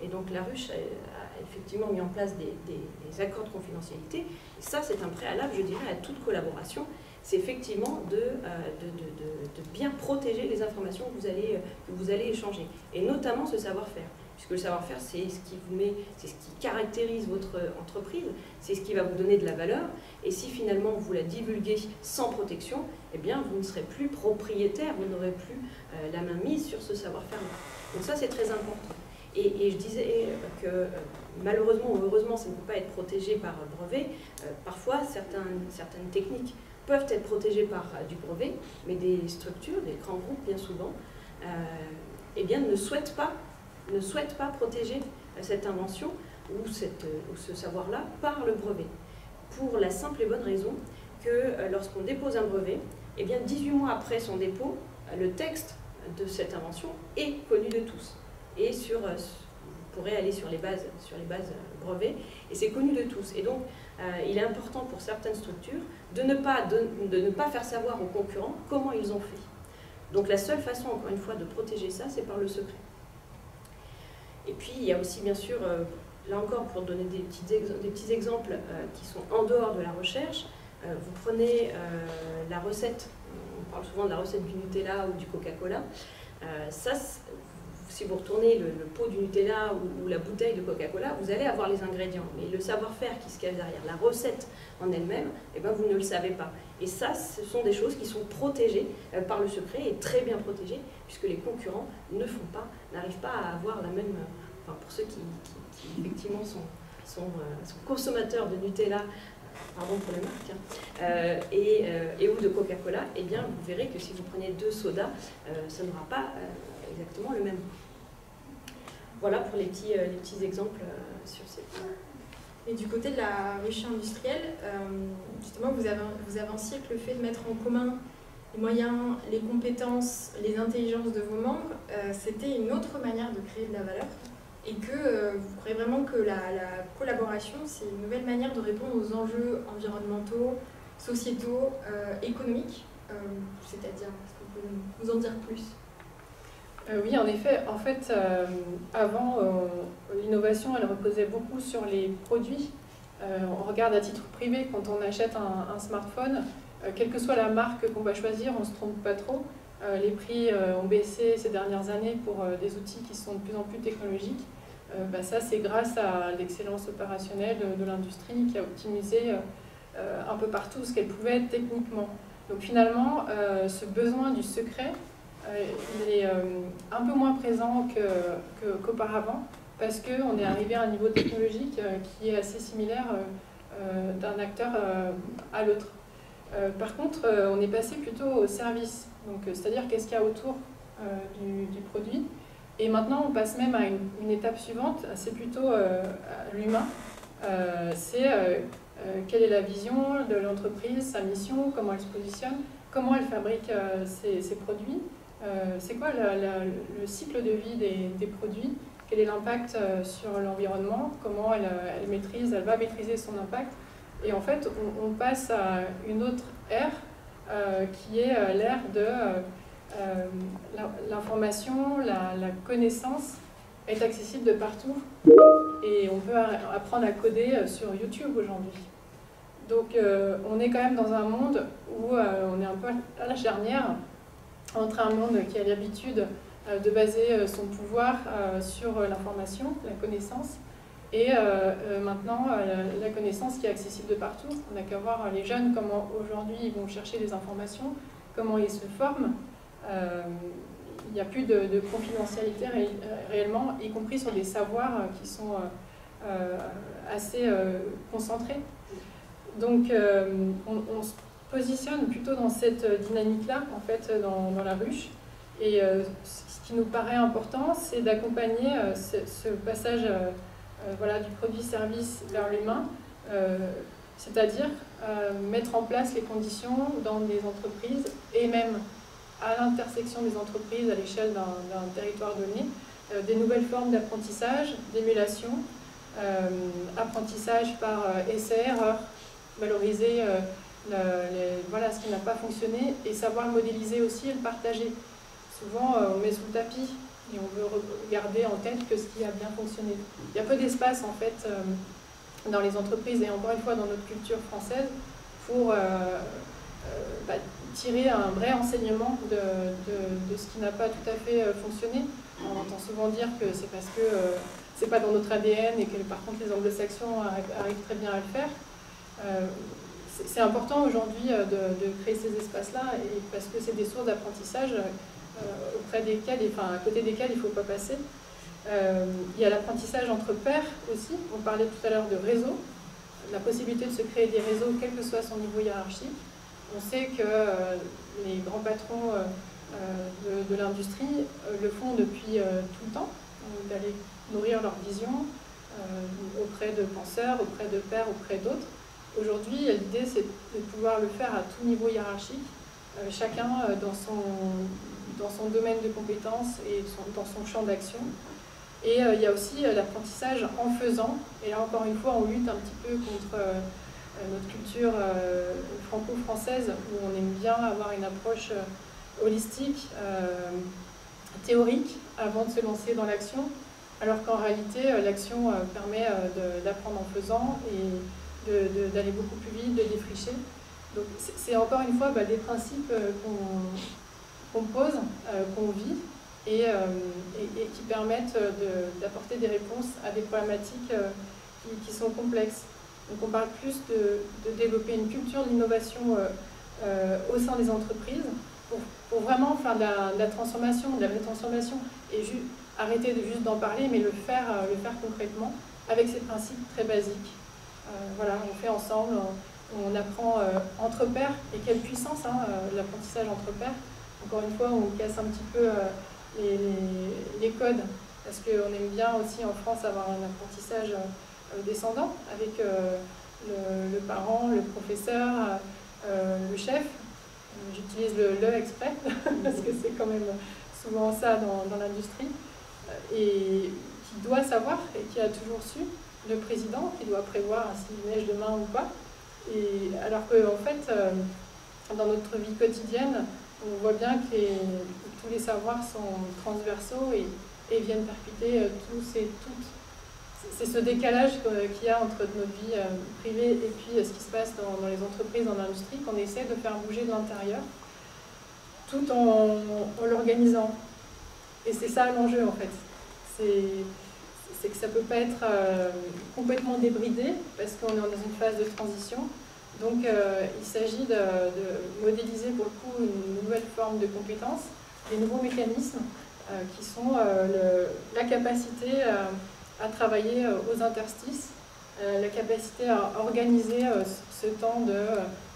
Et donc la ruche a effectivement mis en place des accords de confidentialité. Et ça, c'est un préalable, je dirais, à toute collaboration. C'est effectivement de bien protéger les informations que vous allez échanger. Et notamment ce savoir-faire. Puisque le savoir-faire, c'est ce qui caractérise votre entreprise, c'est ce qui va vous donner de la valeur. Et si finalement vous la divulguez sans protection, eh bien vous ne serez plus propriétaire, vous n'aurez plus la main mise sur ce savoir-faire-là. Donc ça, c'est très important. Et je disais que malheureusement ou heureusement, ça ne peut pas être protégé par brevet. Parfois, certaines techniques peuvent être protégées par du brevet, mais des structures, des grands groupes, bien souvent, eh bien, ne souhaitent pas protéger cette invention ou ce savoir-là par le brevet. Pour la simple et bonne raison que lorsqu'on dépose un brevet, eh bien 18 mois après son dépôt, le texte de cette invention est connu de tous. Et vous pourrez aller sur les bases brevets, et c'est connu de tous. Et donc, il est important pour certaines structures de ne pas faire savoir aux concurrents comment ils ont fait. Donc la seule façon, encore une fois, de protéger ça, c'est par le secret. Et puis, il y a aussi, bien sûr, là encore, pour donner des petits exemples qui sont en dehors de la recherche, vous prenez la recette, on parle souvent de la recette du Nutella ou du Coca-Cola. Si vous retournez le pot du Nutella ou la bouteille de Coca-Cola, vous allez avoir les ingrédients. Mais le savoir-faire qui se cache derrière la recette en elle-même, eh ben, vous ne le savez pas. Et ça, ce sont des choses qui sont protégées par le secret et très bien protégées, puisque les concurrents n'arrivent pas à avoir la même... Enfin, pour ceux qui effectivement sont consommateurs de Nutella, pardon pour les marques, et ou de Coca-Cola, eh bien, vous verrez que si vous prenez deux sodas, ça n'aura pas exactement le même goût. Voilà pour les petits exemples sur ces points. Et du côté de la ruche industrielle, justement, vous avanciez que le fait de mettre en commun les moyens, les compétences, les intelligences de vos membres, c'était une autre manière de créer de la valeur. Et que vous croyez vraiment que la collaboration, c'est une nouvelle manière de répondre aux enjeux environnementaux, sociétaux, économiques. C'est-à-dire, est-ce que vous pouvez nous en dire plus? Oui, en effet. En fait, avant, l'innovation, elle reposait beaucoup sur les produits. On regarde à titre privé, quand on achète un smartphone, quelle que soit la marque qu'on va choisir, on ne se trompe pas trop. Les prix ont baissé ces dernières années pour des outils qui sont de plus en plus technologiques. Ça, c'est grâce à l'excellence opérationnelle de l'industrie qui a optimisé un peu partout ce qu'elle pouvait être techniquement. Donc finalement, ce besoin du secret, il est un peu moins présent qu'auparavant, parce qu'on est arrivé à un niveau technologique qui est assez similaire d'un acteur à l'autre. Par contre, on est passé plutôt au service, c'est-à-dire qu'est-ce qu'il y a autour du produit. Et maintenant, on passe même à une étape suivante, c'est plutôt l'humain. Quelle est la vision de l'entreprise, sa mission, comment elle se positionne, comment elle fabrique ses produits, c'est quoi le cycle de vie des produits, quel est l'impact sur l'environnement, comment elle va maîtriser son impact. Et en fait, on passe à une autre ère qui est l'ère de l'information, la connaissance est accessible de partout et on peut apprendre à coder sur YouTube aujourd'hui. Donc on est quand même dans un monde où on est un peu à la charnière entre un monde qui a l'habitude de baser son pouvoir sur l'information, la connaissance, et maintenant la connaissance qui est accessible de partout. On n'a qu'à voir les jeunes, comment aujourd'hui ils vont chercher des informations, comment ils se forment. Il n'y a plus de confidentialité réellement, y compris sur des savoirs qui sont assez concentrés. Donc on se positionne plutôt dans cette dynamique-là, en fait, dans la ruche. Et ce qui nous paraît important, c'est d'accompagner ce passage du produit-service vers l'humain, c'est-à-dire mettre en place les conditions dans des entreprises et même à l'intersection des entreprises à l'échelle d'un territoire donné, des nouvelles formes d'apprentissage, d'émulation, apprentissage par essai-erreur, valoriser ce qui n'a pas fonctionné et savoir modéliser aussi et le partager. Souvent, on met sous le tapis et on veut garder en tête que ce qui a bien fonctionné. Il y a peu d'espace en fait dans les entreprises et encore une fois dans notre culture française pour tirer un vrai enseignement de ce qui n'a pas tout à fait fonctionné. On entend souvent dire que c'est parce que c'est pas dans notre ADN et que par contre les anglo-saxons arrivent très bien à le faire. C'est important aujourd'hui de créer ces espaces-là parce que c'est des sources d'apprentissage à côté desquelles il ne faut pas passer. Il y a l'apprentissage entre pairs aussi. On parlait tout à l'heure de réseau, la possibilité de se créer des réseaux quel que soit son niveau hiérarchique. On sait que les grands patrons de l'industrie le font depuis tout le temps, d'aller nourrir leur vision auprès de penseurs, auprès de pairs, auprès d'autres. Aujourd'hui, l'idée, c'est de pouvoir le faire à tout niveau hiérarchique, chacun dans son domaine de compétences et dans son champ d'action. Et il y a aussi l'apprentissage en faisant. Et là, encore une fois, on lutte un petit peu contre notre culture franco-française, où on aime bien avoir une approche holistique, théorique, avant de se lancer dans l'action, alors qu'en réalité, l'action permet d'apprendre en faisant et d'aller beaucoup plus vite, de défricher. Donc c'est encore une fois des principes qu'on pose, qu'on vit et qui permettent d'apporter des réponses à des problématiques qui sont complexes. Donc on parle plus de développer une culture de l'innovation au sein des entreprises pour vraiment faire de la transformation, de la vraie transformation et arrêter de juste d'en parler mais le faire concrètement avec ces principes très basiques. On fait ensemble, on apprend entre pairs, et quelle puissance l'apprentissage entre pairs. Encore une fois, on casse un petit peu les codes parce qu'on aime bien aussi en France avoir un apprentissage descendant avec le parent, le professeur, le chef. J'utilise le exprès parce que c'est quand même souvent ça dans l'industrie, et qui doit savoir et qui a toujours su, le président qui doit prévoir s'il neige demain ou pas. Et alors qu'en fait, dans notre vie quotidienne, on voit bien que tous les savoirs sont transversaux et viennent percuter tous et toutes. C'est ce décalage qu'il y a entre notre vie privée et puis ce qui se passe dans les entreprises, dans l'industrie, qu'on essaie de faire bouger de l'intérieur, tout en l'organisant. Et c'est ça l'enjeu en fait. C'est que ça ne peut pas être complètement débridé, parce qu'on est dans une phase de transition. Donc il s'agit de modéliser pour le coup une nouvelle forme de compétences, des nouveaux mécanismes qui sont la capacité à travailler aux interstices, la capacité à organiser ce temps de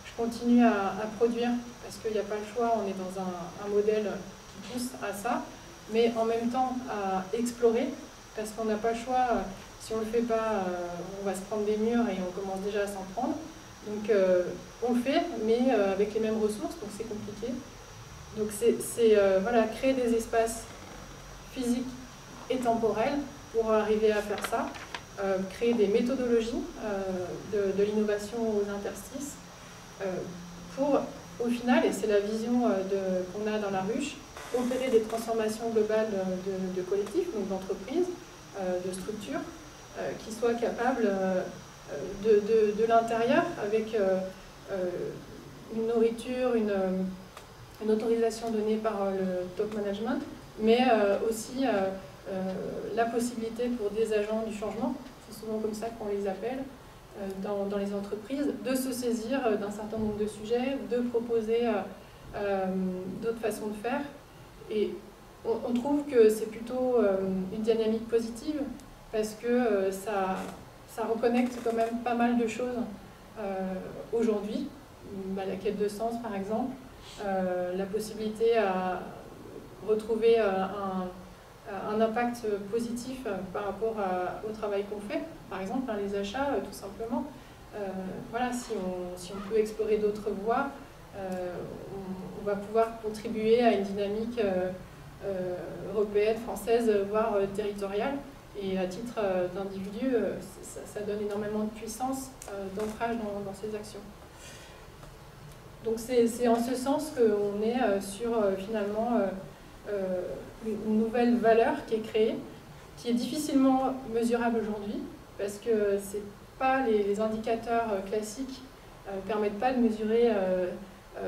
je continue à produire parce qu'il n'y a pas le choix, on est dans un modèle qui pousse à ça, mais en même temps à explorer parce qu'on n'a pas le choix, si on ne le fait pas, on va se prendre des murs et on commence déjà à s'en prendre. Donc on le fait, mais avec les mêmes ressources, donc c'est compliqué. Donc c'est voilà, créer des espaces physiques et temporels pour arriver à faire ça, créer des méthodologies de l'innovation aux interstices, pour au final, et c'est la vision qu'on a dans la ruche, opérer des transformations globales de collectifs, donc d'entreprises, de structures, qui soient capables de l'intérieur, avec une nourriture, une autorisation donnée par le top management, mais aussi la possibilité pour des agents du changement, c'est souvent comme ça qu'on les appelle, dans les entreprises, de se saisir d'un certain nombre de sujets, de proposer d'autres façons de faire. Et on trouve que c'est plutôt une dynamique positive parce que ça reconnecte quand même pas mal de choses aujourd'hui. La quête de sens, par exemple, la possibilité à retrouver un impact positif par rapport au travail qu'on fait, par exemple les achats, tout simplement. Voilà, si on peut explorer d'autres voies, on va pouvoir contribuer à une dynamique européenne, française, voire territoriale. Et à titre d'individu, ça donne énormément de puissance, d'ancrage dans ces actions. Donc c'est en ce sens qu'on est sur finalement une nouvelle valeur qui est créée, qui est difficilement mesurable aujourd'hui, parce que c'est pas les indicateurs classiques ne permettent pas de mesurer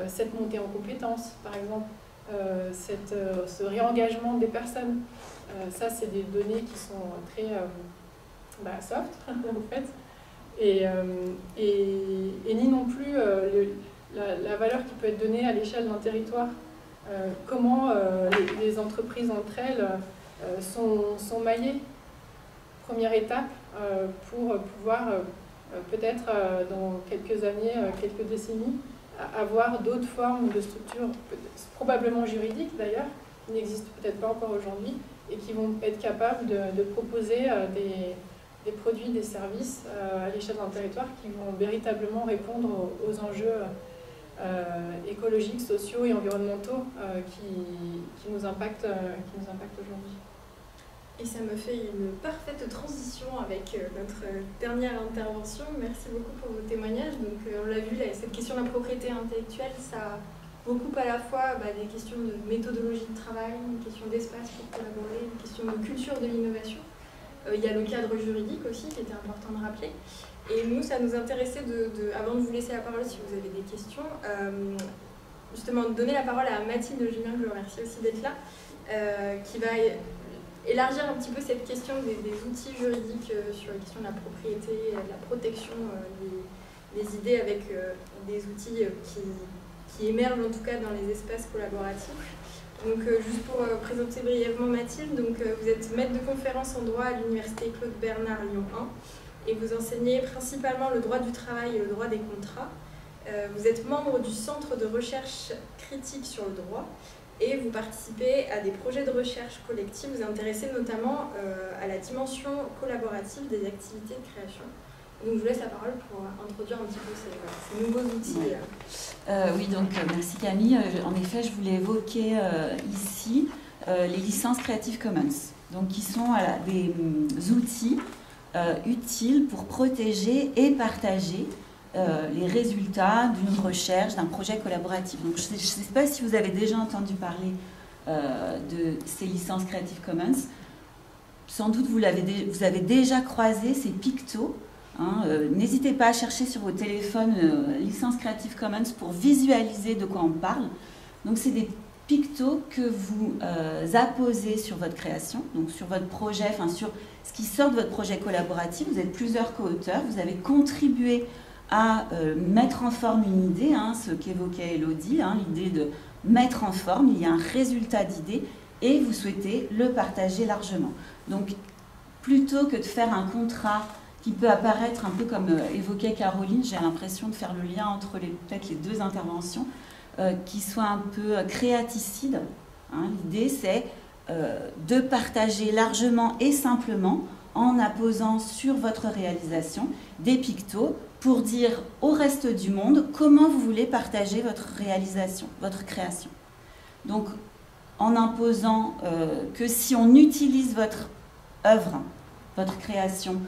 cette montée en compétences, par exemple, ce réengagement des personnes. Ça, c'est des données qui sont très soft, en fait, et ni non plus la valeur qui peut être donnée à l'échelle d'un territoire. Comment les entreprises entre elles sont maillées. Première étape pour pouvoir peut-être dans quelques années, quelques décennies, avoir d'autres formes de structures, probablement juridiques d'ailleurs, qui n'existent peut-être pas encore aujourd'hui, et qui vont être capables de proposer des produits, des services à l'échelle d'un territoire qui vont véritablement répondre aux enjeux écologiques, sociaux et environnementaux qui nous impactent aujourd'hui. Et ça me fait une parfaite transition avec notre dernière intervention. Merci beaucoup pour vos témoignages. Donc on l'a vu, cette question de la propriété intellectuelle, ça regroupe à la fois des questions de méthodologie de travail, une question d'espace pour collaborer, une question de culture de l'innovation. Il y a le cadre juridique aussi qui était important de rappeler. Et nous, ça nous intéressait, avant de vous laisser la parole si vous avez des questions, justement de donner la parole à Mathilde Julien, que je remercie aussi d'être là, qui va élargir un petit peu cette question des outils juridiques sur la question de la propriété, de la protection des idées avec des outils qui émergent en tout cas dans les espaces collaboratifs. Donc juste pour présenter brièvement Mathilde, donc, vous êtes maître de conférence en droit à l'université Claude Bernard Lyon 1 et vous enseignez principalement le droit du travail et le droit des contrats. Vous êtes membre du Centre de recherche critique sur le droit et vous participez à des projets de recherche collective. Vous vous intéressez notamment à la dimension collaborative des activités de création. Donc je vous laisse la parole pour introduire un petit peu ces nouveaux outils. Oui, donc merci Camille. En effet, je voulais évoquer ici les licences Creative Commons, donc qui sont des outils utiles pour protéger et partager les résultats d'une recherche, d'un projet collaboratif. Donc, je ne sais pas si vous avez déjà entendu parler de ces licences Creative Commons. Sans doute vous avez déjà croisé ces pictos. N'hésitez pas à chercher sur vos téléphones licence Creative Commons pour visualiser de quoi on parle. Donc, c'est des pictos que vous apposez sur votre création, donc sur votre projet, enfin sur ce qui sort de votre projet collaboratif. Vous êtes plusieurs co-auteurs, vous avez contribué à mettre en forme une idée, ce qu'évoquait Elodie, l'idée de mettre en forme, il y a un résultat d'idée et vous souhaitez le partager largement. Donc, plutôt que de faire un contrat qui peut apparaître un peu comme évoquait Caroline, j'ai l'impression de faire le lien entre peut-être les deux interventions, qui soit un peu créaticide. L'idée, c'est de partager largement et simplement en apposant sur votre réalisation des pictos pour dire au reste du monde comment vous voulez partager votre réalisation, votre création. Donc, en imposant que si on utilise votre œuvre, votre création,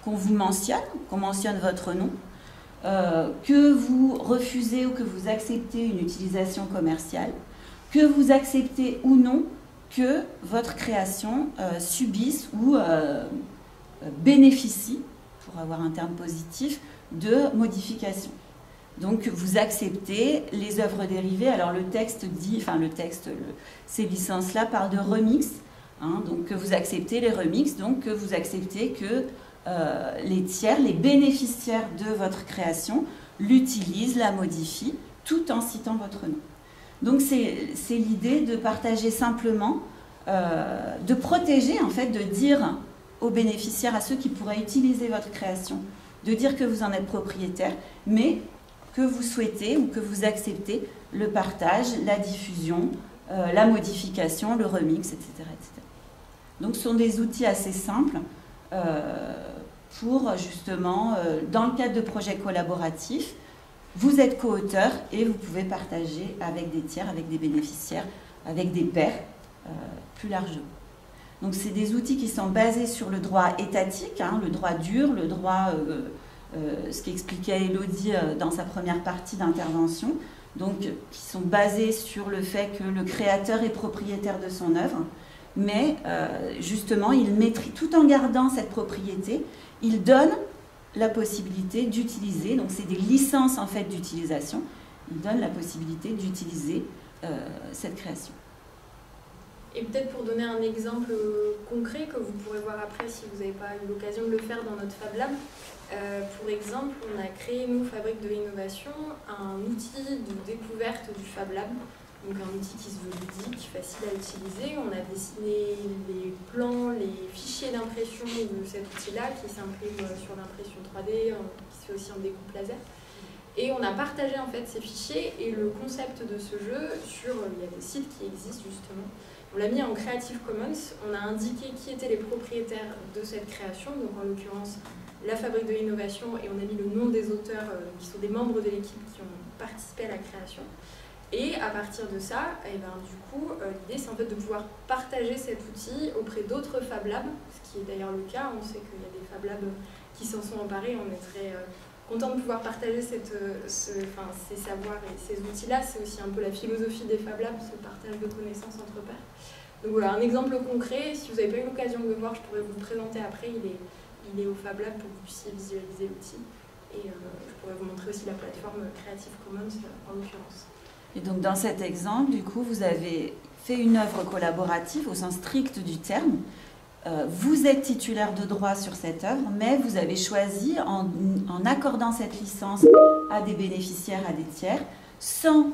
qu'on vous mentionne, qu'on mentionne votre nom, que vous refusez ou que vous acceptez une utilisation commerciale, que vous acceptez ou non que votre création subisse ou bénéficie, pour avoir un terme positif, de modifications. Donc vous acceptez les œuvres dérivées. Alors le texte dit, ces licences-là parlent de remix, donc que vous acceptez les remixes, donc que vous acceptez que les tiers, les bénéficiaires de votre création l'utilisent, la modifient, tout en citant votre nom. Donc c'est l'idée de partager simplement, de protéger en fait, de dire aux bénéficiaires, à ceux qui pourraient utiliser votre création, de dire que vous en êtes propriétaire, mais que vous souhaitez ou que vous acceptez le partage, la diffusion, la modification, le remix, etc., etc. Donc ce sont des outils assez simples pour justement, dans le cadre de projets collaboratifs, vous êtes co-auteur et vous pouvez partager avec des tiers, avec des bénéficiaires, avec des pairs, plus largement. Donc c'est des outils qui sont basés sur le droit étatique, le droit dur, le droit, ce qu'expliquait Elodie dans sa première partie d'intervention, donc qui sont basés sur le fait que le créateur est propriétaire de son œuvre, mais justement, il maîtrise, tout en gardant cette propriété, il donne la possibilité d'utiliser, donc c'est des licences en fait d'utilisation, il donne la possibilité d'utiliser cette création. Et peut-être pour donner un exemple concret que vous pourrez voir après si vous n'avez pas eu l'occasion de le faire dans notre Fab Lab, pour exemple, on a créé, nous, Fabrique de l'innovation, un outil de découverte du Fab Lab, donc un outil qui se veut ludique, facile à utiliser. On a dessiné les plans, les fichiers d'impression de cet outil-là qui s'imprime sur l'impression 3D, qui se fait aussi en découpe laser. Et on a partagé en fait ces fichiers et le concept de ce jeu sur, il y a des sites qui existent justement. On l'a mis en Creative Commons, on a indiqué qui étaient les propriétaires de cette création, donc en l'occurrence la Fabrique de l'innovation, et on a mis le nom des auteurs qui sont des membres de l'équipe qui ont participé à la création. Et à partir de ça, du coup, l'idée c'est en fait de pouvoir partager cet outil auprès d'autres Fab Labs, ce qui est d'ailleurs le cas. On sait qu'il y a des Fab Labs qui s'en sont emparés, on est très content de pouvoir partager ces savoirs et ces outils-là. C'est aussi un peu la philosophie des Fab Labs, ce partage de connaissances entre pairs. Donc voilà, un exemple concret, si vous n'avez pas eu l'occasion de le voir, je pourrais vous le présenter après, il est au Fab Lab pour que vous puissiez visualiser l'outil. Et je pourrais vous montrer aussi la plateforme Creative Commons en l'occurrence. Et donc dans cet exemple, du coup, vous avez fait une œuvre collaborative au sens strict du terme. Vous êtes titulaire de droit sur cette œuvre, mais vous avez choisi, en accordant cette licence à des bénéficiaires, à des tiers, sans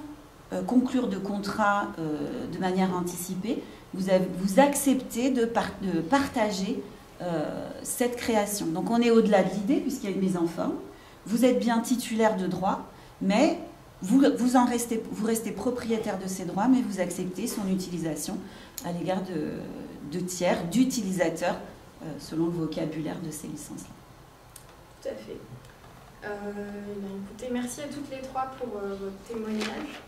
conclure de contrat de manière anticipée, vous acceptez de partager cette création. Donc on est au-delà de l'idée, puisqu'il y a une mise en forme. Vous êtes bien titulaire de droit, mais vous restez propriétaire de ces droits, mais vous acceptez son utilisation à l'égard de tiers, d'utilisateurs, selon le vocabulaire de ces licences-là. Tout à fait. Écoutez, merci à toutes les trois pour votre témoignage,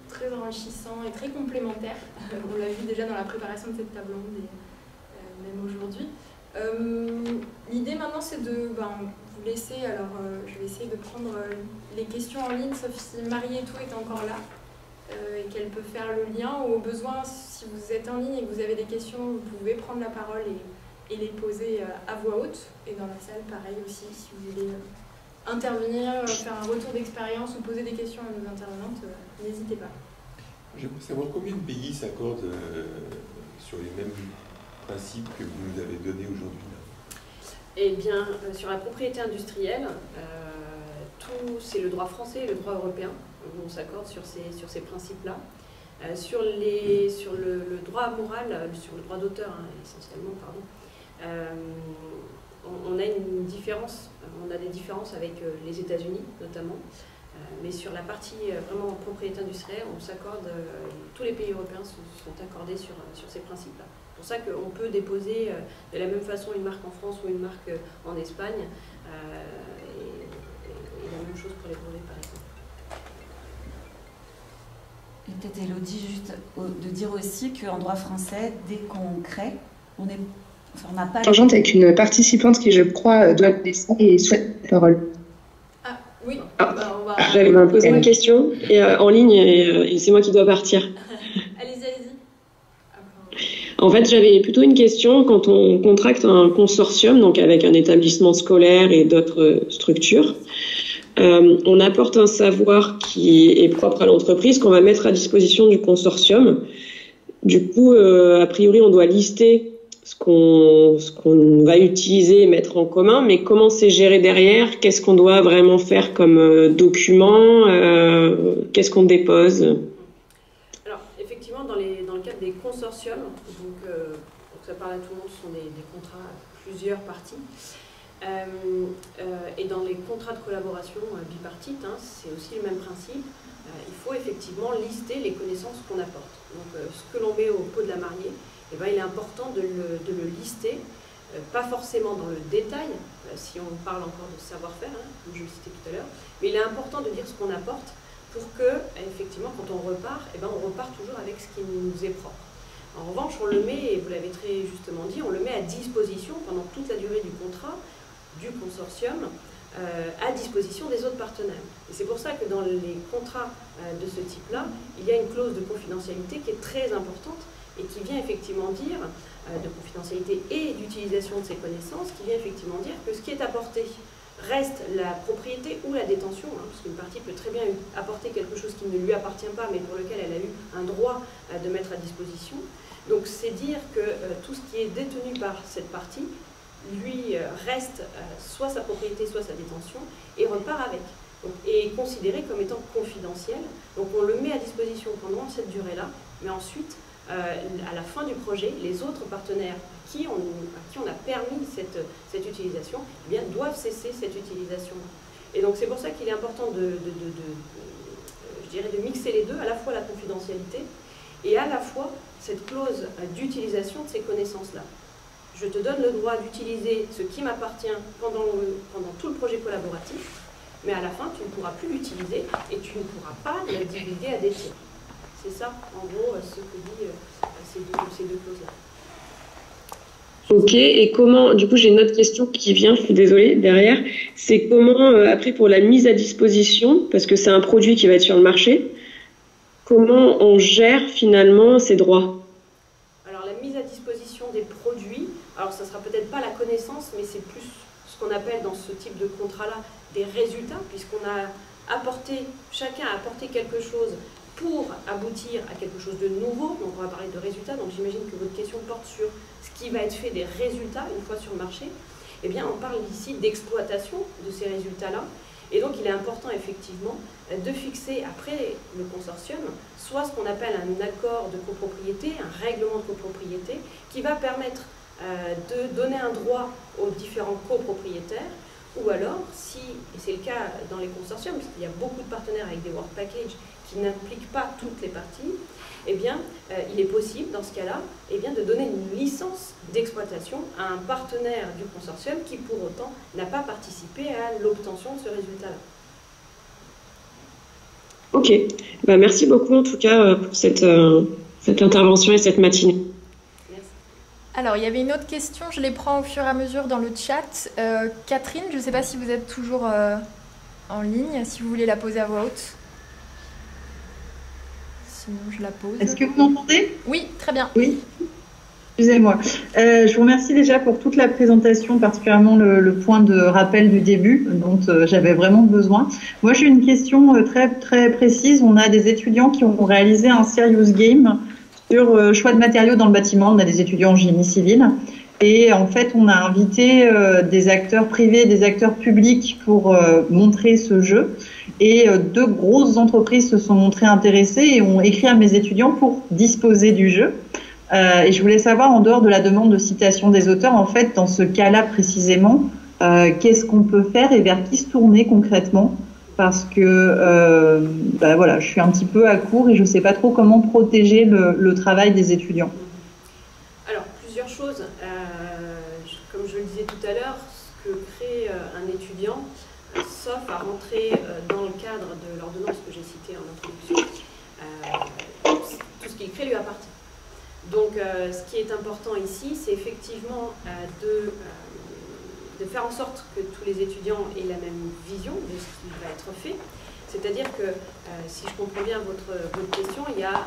très enrichissant et très complémentaire. On l'a vu déjà dans la préparation de cette table ronde et même aujourd'hui. L'idée maintenant, c'est de vous laisser, alors je vais essayer de prendre les questions en ligne, sauf si Marie-Etou est encore là et qu'elle peut faire le lien, ou au besoin, si vous êtes en ligne et que vous avez des questions, vous pouvez prendre la parole et les poser à voix haute. Et dans la salle, pareil aussi, si vous voulez intervenir, faire un retour d'expérience ou poser des questions à nos intervenantes, n'hésitez pas. J'aimerais savoir combien de pays s'accordent sur les mêmes principes que vous nous avez donnés aujourd'hui. Eh bien, sur la propriété industrielle, c'est le droit français et le droit européen. On s'accorde sur ces principes-là. Sur le droit moral, sur le droit d'auteur essentiellement, pardon, on a une différence, on a des différences avec les États-Unis notamment, mais sur la partie vraiment propriété industrielle, on s'accorde, tous les pays européens sont accordés sur ces principes-là. C'est pour ça qu'on peut déposer de la même façon une marque en France ou une marque en Espagne, et la même chose pour les brevets par exemple. Et peut-être Élodie, juste de dire aussi qu'en droit français, dès qu'on crée, on n'a pas... Tangente avec une participante qui, je crois, doit le laisser et souhaite la parole. Ah, oui. On va... J'avais posé une question en ligne et c'est moi qui dois partir. Allez-y, allez-y. En fait, j'avais plutôt une question. Quand on contracte un consortium, donc avec un établissement scolaire et d'autres structures, on apporte un savoir qui est propre à l'entreprise qu'on va mettre à disposition du consortium. Du coup, a priori, on doit lister ce qu'on va utiliser et mettre en commun, mais comment c'est géré derrière? Qu'est-ce qu'on doit vraiment faire comme document? Qu'est-ce qu'on dépose? Alors, effectivement, dans le cadre des consortiums, donc, pour que ça parle à tout le monde, ce sont des contrats à plusieurs parties. Et dans les contrats de collaboration bipartite, c'est aussi le même principe. Il faut effectivement lister les connaissances qu'on apporte. Donc, ce que l'on met au pot de la mariée, eh ben, il est important de le lister, pas forcément dans le détail, si on parle encore de savoir-faire, comme je le citais tout à l'heure, mais il est important de dire ce qu'on apporte pour que, effectivement, quand on repart, eh ben, on repart toujours avec ce qui nous est propre. En revanche, on le met, et vous l'avez très justement dit, on le met à disposition pendant toute la durée du contrat, du consortium, à disposition des autres partenaires. Et c'est pour ça que dans les contrats de ce type-là, il y a une clause de confidentialité qui est très importante et qui vient effectivement dire, de confidentialité et d'utilisation de ces connaissances, qui vient effectivement dire que ce qui est apporté reste la propriété ou la détention, parce qu'une partie peut très bien apporter quelque chose qui ne lui appartient pas, mais pour lequel elle a eu un droit de mettre à disposition. Donc c'est dire que tout ce qui est détenu par cette partie, lui reste soit sa propriété, soit sa détention, et repart avec. Donc, et est considéré comme étant confidentiel. Donc on le met à disposition pendant cette durée-là, mais ensuite, à la fin du projet, les autres partenaires à qui on a permis cette utilisation, eh bien, doivent cesser cette utilisation. Et donc c'est pour ça qu'il est important je dirais, de mixer les deux, à la fois la confidentialité et à la fois cette clause d'utilisation de ces connaissances-là. Je te donne le droit d'utiliser ce qui m'appartient pendant tout le projet collaboratif, mais à la fin, tu ne pourras plus l'utiliser et tu ne pourras pas la divulguer à des tiers. C'est ça, en gros, ce que dit ces deux clauses-là. Ok, et comment, du coup j'ai une autre question qui vient, je suis désolée, derrière, c'est comment, après pour la mise à disposition, parce que c'est un produit qui va être sur le marché, comment on gère finalement ces droits? Alors la mise à disposition des produits, alors ça ne sera peut-être pas la connaissance, mais c'est plus ce qu'on appelle dans ce type de contrat-là des résultats, puisqu'on a apporté, chacun a apporté quelque chose pour aboutir à quelque chose de nouveau. Donc on va parler de résultats, donc j'imagine que votre question porte sur ce qui va être fait des résultats une fois sur le marché. Eh bien on parle ici d'exploitation de ces résultats-là, et donc il est important effectivement de fixer après le consortium soit ce qu'on appelle un accord de copropriété, un règlement de copropriété qui va permettre de donner un droit aux différents copropriétaires, ou alors, si, et c'est le cas dans les consortiums, puisqu'il y a beaucoup de partenaires avec des work packages qui n'impliquent pas toutes les parties, eh bien, il est possible, dans ce cas-là, eh bien, de donner une licence d'exploitation à un partenaire du consortium qui, pour autant, n'a pas participé à l'obtention de ce résultat-là. Ok, bah, merci beaucoup en tout cas pour cette intervention et cette matinée. Merci. Alors, il y avait une autre question, je les prends au fur et à mesure dans le chat. Catherine, je ne sais pas si vous êtes toujours en ligne, si vous voulez la poser à voix haute. Sinon, je la pose. Est-ce que vous m'entendez? Oui, très bien. Oui. Excusez-moi. Je vous remercie déjà pour toute la présentation, particulièrement le point de rappel du début, dont j'avais vraiment besoin. Moi, j'ai une question très, très précise. On a des étudiants qui ont réalisé un serious game sur choix de matériaux dans le bâtiment. On a des étudiants en génie civil. Et en fait, on a invité des acteurs privés, des acteurs publics pour montrer ce jeu. Et deux grosses entreprises se sont montrées intéressées et ont écrit à mes étudiants pour disposer du jeu. Et je voulais savoir, en dehors de la demande de citation des auteurs, en fait, dans ce cas-là précisément, qu'est-ce qu'on peut faire et vers qui se tourner concrètement? Parce que voilà, je suis un petit peu à court et je ne sais pas trop comment protéger le travail des étudiants. Alors, plusieurs choses. Comme je le disais tout à l'heure, ce que crée un étudiant, sauf à rentrer dans le cadre de l'ordonnance que j'ai citée en introduction, tout ce qu'il crée lui appartient. Donc, ce qui est important ici, c'est effectivement de faire en sorte que tous les étudiants aient la même vision de ce qui va être fait. C'est-à-dire que, si je comprends bien votre question, il y a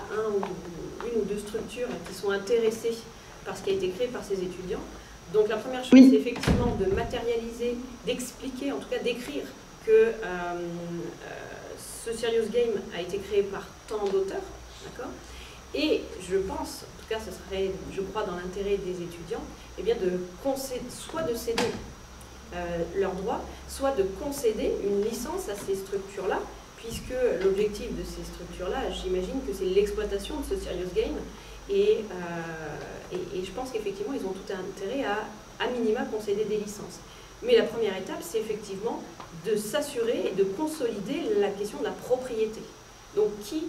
une ou deux structures qui sont intéressées par ce qui a été créé par ces étudiants. Donc, la première chose, c'est effectivement de matérialiser, d'expliquer, en tout cas d'écrire que ce Serious Game a été créé par tant d'auteurs, d'accord ? Et je pense, en tout cas, ce serait, je crois, dans l'intérêt des étudiants, eh bien soit de céder leurs droits, soit de concéder une licence à ces structures-là, puisque l'objectif de ces structures-là, j'imagine que c'est l'exploitation de ce Serious Game, et je pense qu'effectivement, ils ont tout intérêt à minima concéder des licences. Mais la première étape, c'est effectivement de s'assurer et de consolider la question de la propriété. Donc, qui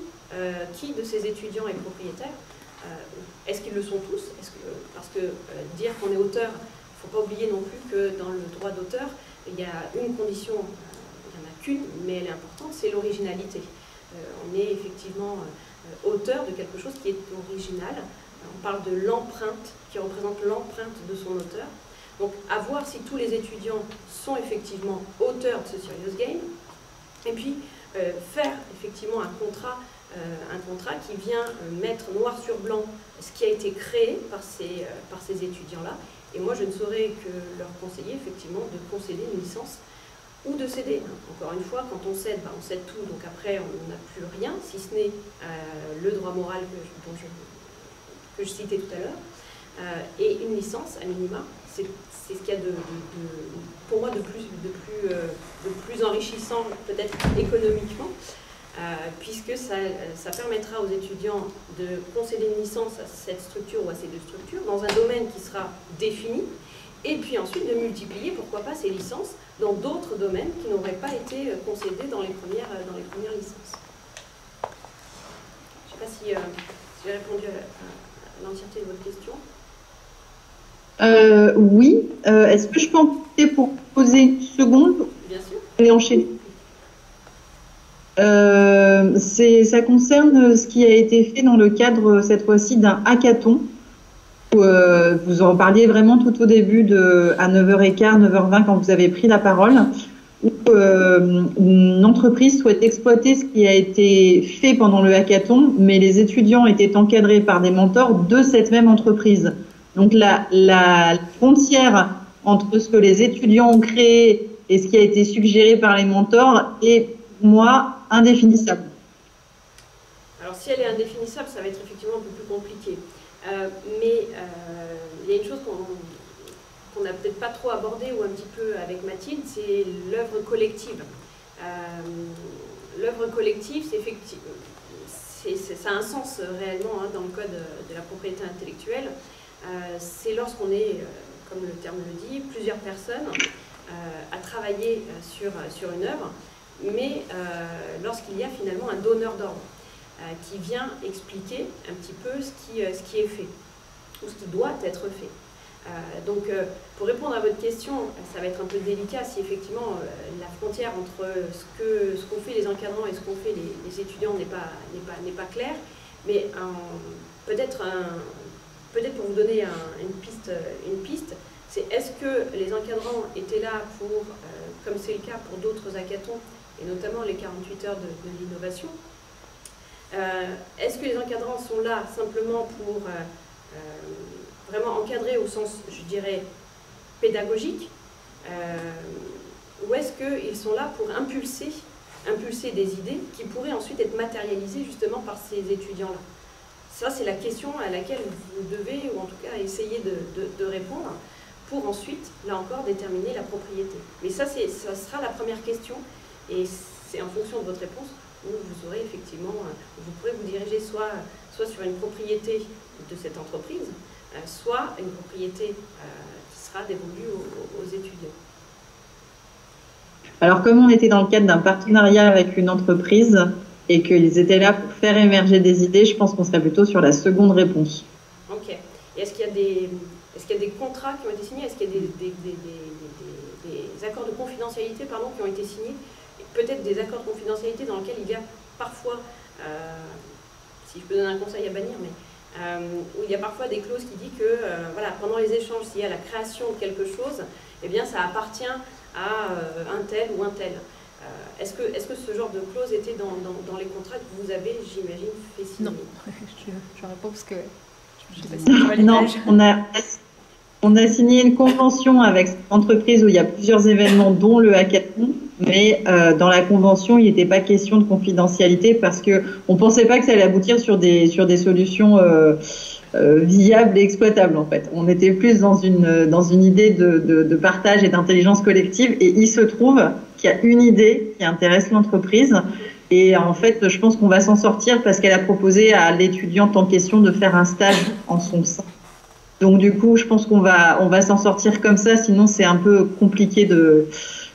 de ces étudiants est propriétaire? Est-ce qu'ils le sont tous? Parce que dire qu'on est auteur, il ne faut pas oublier non plus que dans le droit d'auteur, il y a une condition, il n'y en a qu'une, mais elle est importante, c'est l'originalité. On est effectivement auteur de quelque chose qui est original. On parle de l'empreinte, qui représente l'empreinte de son auteur. Donc, à voir si tous les étudiants sont effectivement auteurs de ce Serious Game, et puis faire effectivement un contrat qui vient mettre noir sur blanc ce qui a été créé par ces étudiants-là. Et moi, je ne saurais que leur conseiller effectivement de concéder une licence ou de céder. Encore une fois, quand on cède, on cède tout, donc après on n'a plus rien, si ce n'est le droit moral que je citais tout à l'heure. Et une licence, à minima, c'est ce qu'il y a pour moi de plus enrichissant, peut-être économiquement, puisque ça permettra aux étudiants de concéder une licence à cette structure ou à ces deux structures dans un domaine qui sera défini, et puis ensuite de multiplier, pourquoi pas, ces licences dans d'autres domaines qui n'auraient pas été concédés dans les premières licences. Je ne sais pas si j'ai répondu à l'entièreté de votre question. Oui. Est-ce que je peux en profiter pour poser une seconde? Bien sûr. Et enchaîner. Ça concerne ce qui a été fait dans le cadre, cette fois-ci, d'un hackathon. Où, vous en parliez vraiment tout au début, à 9h15, 9h20, quand vous avez pris la parole, où une entreprise souhaite exploiter ce qui a été fait pendant le hackathon, mais les étudiants étaient encadrés par des mentors de cette même entreprise. Donc la frontière entre ce que les étudiants ont créé et ce qui a été suggéré par les mentors est, pour moi, indéfinissable. Alors si elle est indéfinissable, ça va être effectivement un peu plus compliqué. Mais il y a une chose qu'on n'a peut-être pas trop abordée, ou un petit peu avec Mathilde, c'est l'œuvre collective. L'œuvre collective, c'est effectivement, ça a un sens réellement dans le code de la propriété intellectuelle. C'est lorsqu'on est, comme le terme le dit, plusieurs personnes à travailler sur une œuvre, mais lorsqu'il y a finalement un donneur d'ordre qui vient expliquer un petit peu ce qui est fait, ou ce qui doit être fait. Donc, pour répondre à votre question, ça va être un peu délicat si effectivement la frontière entre ce qu'ont fait les encadrants et ce qu'ont fait les étudiants n'est pas claire, mais peut-être pour vous donner une piste, c'est est-ce que les encadrants étaient là pour, comme c'est le cas pour d'autres hackathons, et notamment les 48 heures de l'innovation, est-ce que les encadrants sont là simplement pour vraiment encadrer au sens, je dirais, pédagogique, ou est-ce qu'ils sont là pour impulser des idées qui pourraient ensuite être matérialisées justement par ces étudiants-là? Ça, c'est la question à laquelle vous devez, ou en tout cas essayer de répondre, pour ensuite, là encore, déterminer la propriété. Mais ça sera la première question, et c'est en fonction de votre réponse où vous aurez effectivement, vous pourrez vous diriger soit sur une propriété de cette entreprise, soit une propriété qui sera dévolue aux étudiants. Alors, comme on était dans le cadre d'un partenariat avec une entreprise et qu'ils étaient là pour faire émerger des idées, je pense qu'on serait plutôt sur la seconde réponse. Ok. Et est-ce qu'il y a des contrats qui ont été signés? Est-ce qu'il y a des accords de confidentialité qui ont été signés? Peut-être des accords de confidentialité dans lesquels il y a parfois, si je peux donner un conseil à bannir, mais où il y a parfois des clauses qui disent que voilà, pendant les échanges, s'il y a la création de quelque chose, eh bien ça appartient à un tel ou un tel. Est-ce que ce genre de clause était dans les contrats que vous avez, j'imagine, fait signer? Non, je réponds parce que je sais pas si tu vois l'image. Non, on a signé une convention avec cette entreprise où il y a plusieurs événements, dont le hackathon, mais dans la convention, il n'était pas question de confidentialité parce qu'on ne pensait pas que ça allait aboutir sur des solutions viables et exploitables, en fait. On était plus dans une idée de partage et d'intelligence collective, et il se trouve qu'il y a une idée qui intéresse l'entreprise. Et en fait, je pense qu'on va s'en sortir parce qu'elle a proposé à l'étudiante en question de faire un stage en son sein. Donc du coup, je pense qu'on va s'en sortir comme ça, sinon c'est un peu compliqué de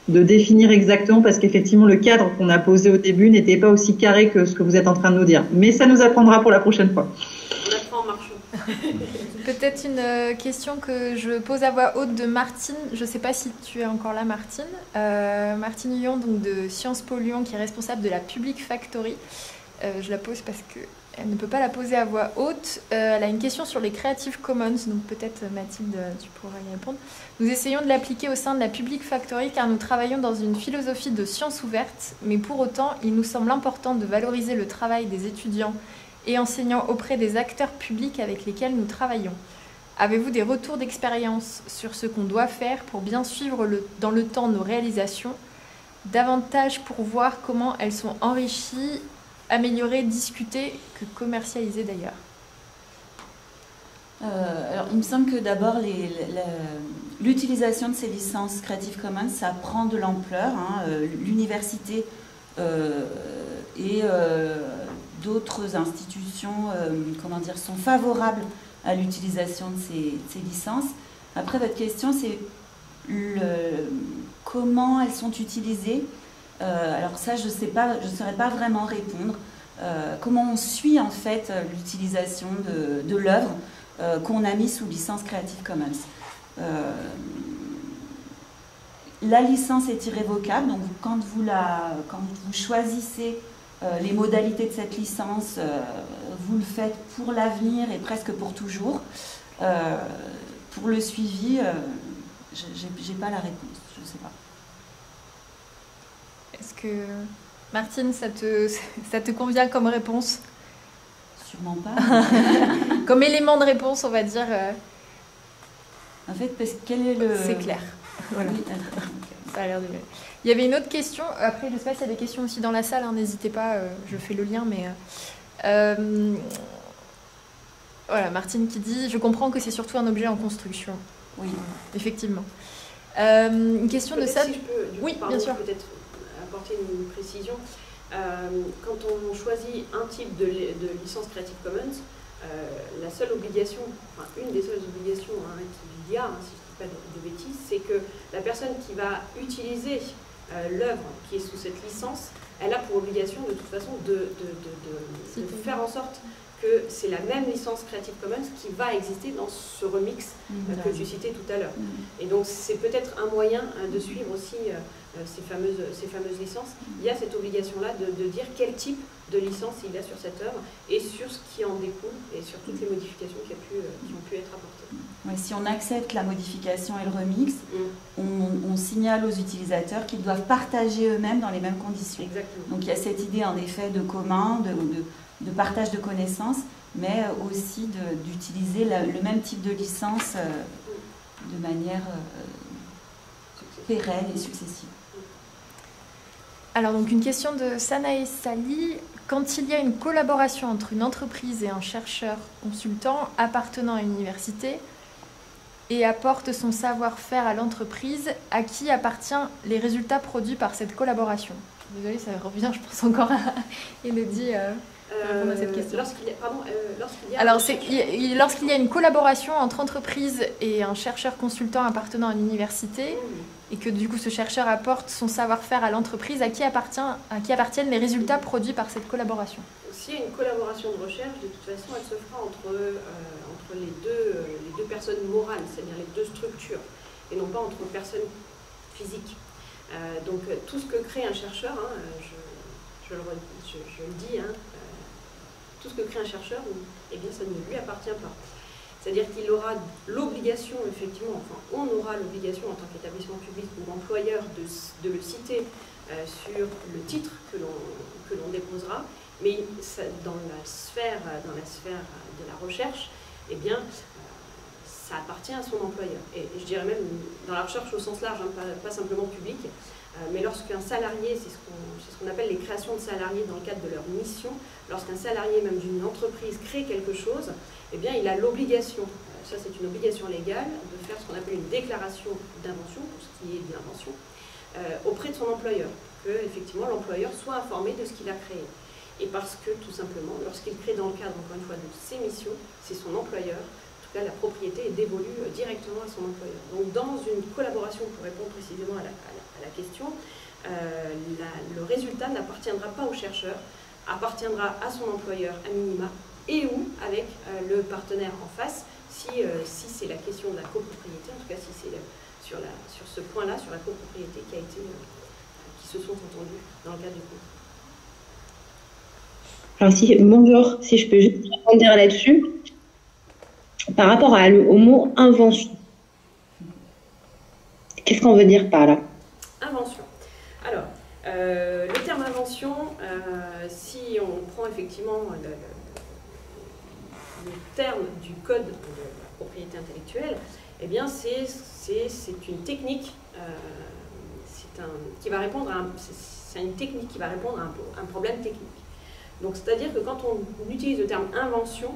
définir exactement parce qu'effectivement le cadre qu'on a posé au début n'était pas aussi carré que ce que vous êtes en train de nous dire. Mais ça nous apprendra pour la prochaine fois. On apprend en marchant. Peut-être une question que je pose à voix haute de Martine. Je ne sais pas si tu es encore là, Martine. Martine Huillon, donc de Sciences Po Lyon, qui est responsable de la Public Factory. Je la pose parce qu'elle ne peut pas la poser à voix haute. Elle a une question sur les Creative Commons, donc peut-être Mathilde, tu pourras y répondre. Nous essayons de l'appliquer au sein de la Public Factory car nous travaillons dans une philosophie de sciences ouvertes, mais pour autant, il nous semble important de valoriser le travail des étudiants et enseignants auprès des acteurs publics avec lesquels nous travaillons. Avez-vous des retours d'expérience sur ce qu'on doit faire pour bien suivre dans le temps nos réalisations, davantage pour voir comment elles sont enrichies, améliorées, discutées que commercialisées d'ailleurs? Alors, il me semble que d'abord, l'utilisation de ces licences Creative Commons, ça prend de l'ampleur. L'université et d'autres institutions sont favorables à l'utilisation de ces licences. Après, votre question, c'est comment elles sont utilisées. Alors ça, je ne saurais pas vraiment répondre. Comment on suit en fait l'utilisation de l'œuvre qu'on a mis sous licence Creative Commons. La licence est irrévocable, donc quand vous choisissez les modalités de cette licence, vous le faites pour l'avenir et presque pour toujours. Pour le suivi, j'ai pas la réponse, je ne sais pas. Est-ce que, Martine, ça te convient comme réponse? Sûrement pas. Comme élément de réponse, on va dire. En fait, parce quel est le... C'est clair. Voilà. Oui. Ça a l'air de... Il y avait une autre question. Après, je ne sais pas s'il y a des questions aussi dans la salle. N'hésitez pas, je fais le lien. Mais voilà, Martine qui dit « Je comprends que c'est surtout un objet en construction. » Oui, effectivement. Une question de ça. Si je peux, oui, bien sûr. Peut-être apporter une précision. Quand on choisit un type de licence Creative Commons, la seule obligation, enfin une des seules obligations qu'il y a, si je pas de bêtises, c'est que la personne qui va utiliser l'œuvre qui est sous cette licence, elle a pour obligation de toute façon de faire en sorte que c'est la même licence Creative Commons qui va exister dans ce remix que tu citais tout à l'heure. Et donc c'est peut-être un moyen de suivre aussi ces fameuses licences. Il y a cette obligation-là de dire quel type de licence il y a sur cette œuvre et sur ce qui en découle et sur toutes les modifications qui ont pu être apportées. Ouais, si on accepte la modification et le remix, on signale aux utilisateurs qu'ils doivent partager eux-mêmes dans les mêmes conditions. Exactement. Donc il y a cette idée en effet de commun, de partage de connaissances, mais aussi d'utiliser le même type de licence de manière pérenne et successive. Alors donc une question de Sanae Sali. Quand il y a une collaboration entre une entreprise et un chercheur consultant appartenant à une université et apporte son savoir-faire à l'entreprise, à qui appartient les résultats produits par cette collaboration? Désolée, ça revient, je pense, encore à Elodie répondre à cette question. Lorsqu'il y a une collaboration entre entreprise et un chercheur consultant appartenant à une université, et que du coup ce chercheur apporte son savoir-faire à l'entreprise, à qui appartiennent les résultats produits par cette collaboration? S'il y a une collaboration de recherche, de toute façon, elle se fera entre les deux personnes morales, c'est-à-dire les deux structures, et non pas entre personnes physiques. Donc tout ce que crée un chercheur, je le dis, tout ce que crée un chercheur, eh bien ça ne lui appartient pas. C'est-à-dire qu'il aura l'obligation, effectivement, enfin on aura l'obligation en tant qu'établissement public ou employeur de le citer sur le titre que l'on déposera, mais dans la sphère de la recherche, eh bien ça appartient à son employeur. Et je dirais même dans la recherche au sens large, pas simplement public, mais lorsqu'un salarié, c'est ce qu'on appelle les créations de salariés dans le cadre de leur mission, lorsqu'un salarié même d'une entreprise crée quelque chose, eh bien il a l'obligation, ça c'est une obligation légale, de faire ce qu'on appelle une déclaration d'invention, pour ce qui est de l'invention, auprès de son employeur, que effectivement l'employeur soit informé de ce qu'il a créé. Et parce que tout simplement, lorsqu'il crée dans le cadre, encore une fois, de ses missions, c'est son employeur. Là, la propriété est dévolue directement à son employeur. Donc, dans une collaboration, pour répondre précisément à la question, le résultat n'appartiendra pas au chercheur, appartiendra à son employeur à minima, et ou avec le partenaire en face, si c'est la question de la copropriété, en tout cas si c'est sur ce point-là, sur la copropriété qui se sont entendus dans le cadre du cours. Alors, bonjour, si je peux juste répondre là-dessus. Par rapport au mot invention, qu'est-ce qu'on veut dire par là? Invention. Alors, le terme invention, si on prend effectivement le terme du code de la propriété intellectuelle, eh bien c'est une technique qui va répondre à un problème technique. Donc, c'est-à-dire que quand on utilise le terme invention,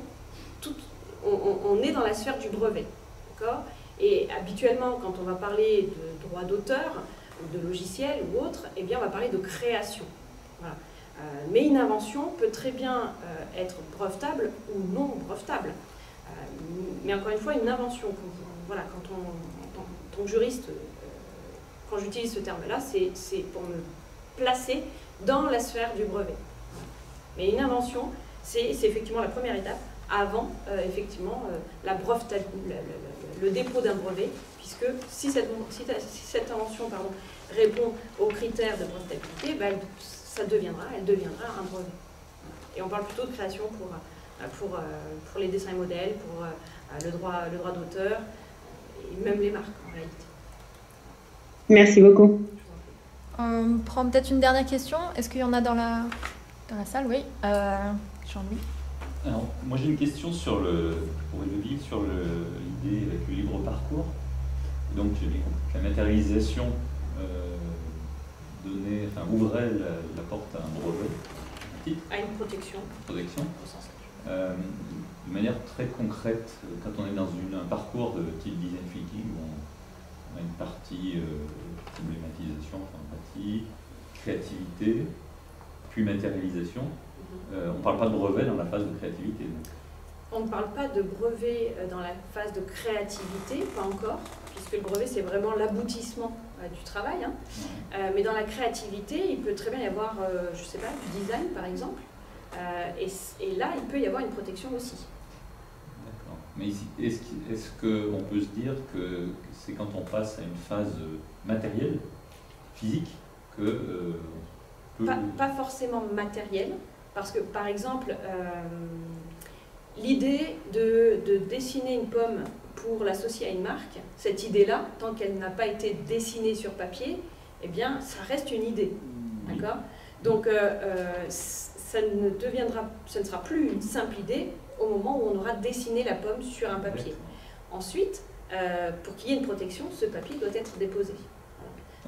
on est dans la sphère du brevet, d'accord? Et habituellement, quand on va parler de droit d'auteur, ou de logiciel ou autre, eh bien, on va parler de création. Voilà. Mais une invention peut très bien être brevetable ou non brevetable. Mais encore une fois, une invention, voilà, en tant que juriste, quand j'utilise ce terme-là, c'est pour me placer dans la sphère du brevet. Voilà. Mais une invention, c'est effectivement la première étape avant effectivement le dépôt d'un brevet, puisque si cette invention répond aux critères de brevetabilité, ben, elle deviendra un brevet. Et on parle plutôt de création pour les dessins et modèles, pour le droit d'auteur, et même les marques en réalité. Merci beaucoup. On prend peut-être une dernière question. Est-ce qu'il y en a dans la salle? Oui. Jean-Louis. Alors, moi j'ai une question pour Elodie sur l'idée avec le libre parcours. Donc j'ai bien compris que la matérialisation ouvrait la porte à un brevet, à une protection. De manière très concrète, quand on est dans un parcours de type design thinking, où on a une partie problématisation, partie créativité, puis matérialisation. On ne parle pas de brevet dans la phase de créativité. Donc. On ne parle pas de brevet dans la phase de créativité, pas encore, puisque le brevet c'est vraiment l'aboutissement du travail. Hein. Mais dans la créativité, il peut très bien y avoir, je ne sais pas, du design par exemple. Et là, il peut y avoir une protection aussi. D'accord. Mais est-ce qu'on peut se dire que c'est quand on passe à une phase matérielle, physique, que... Pas forcément matérielle, parce que par exemple, l'idée de dessiner une pomme pour l'associer à une marque, cette idée-là, tant qu'elle n'a pas été dessinée sur papier, eh bien, ça reste une idée. D'accord ? Donc, ça ne sera plus une simple idée au moment où on aura dessiné la pomme sur un papier. Ensuite, pour qu'il y ait une protection, ce papier doit être déposé.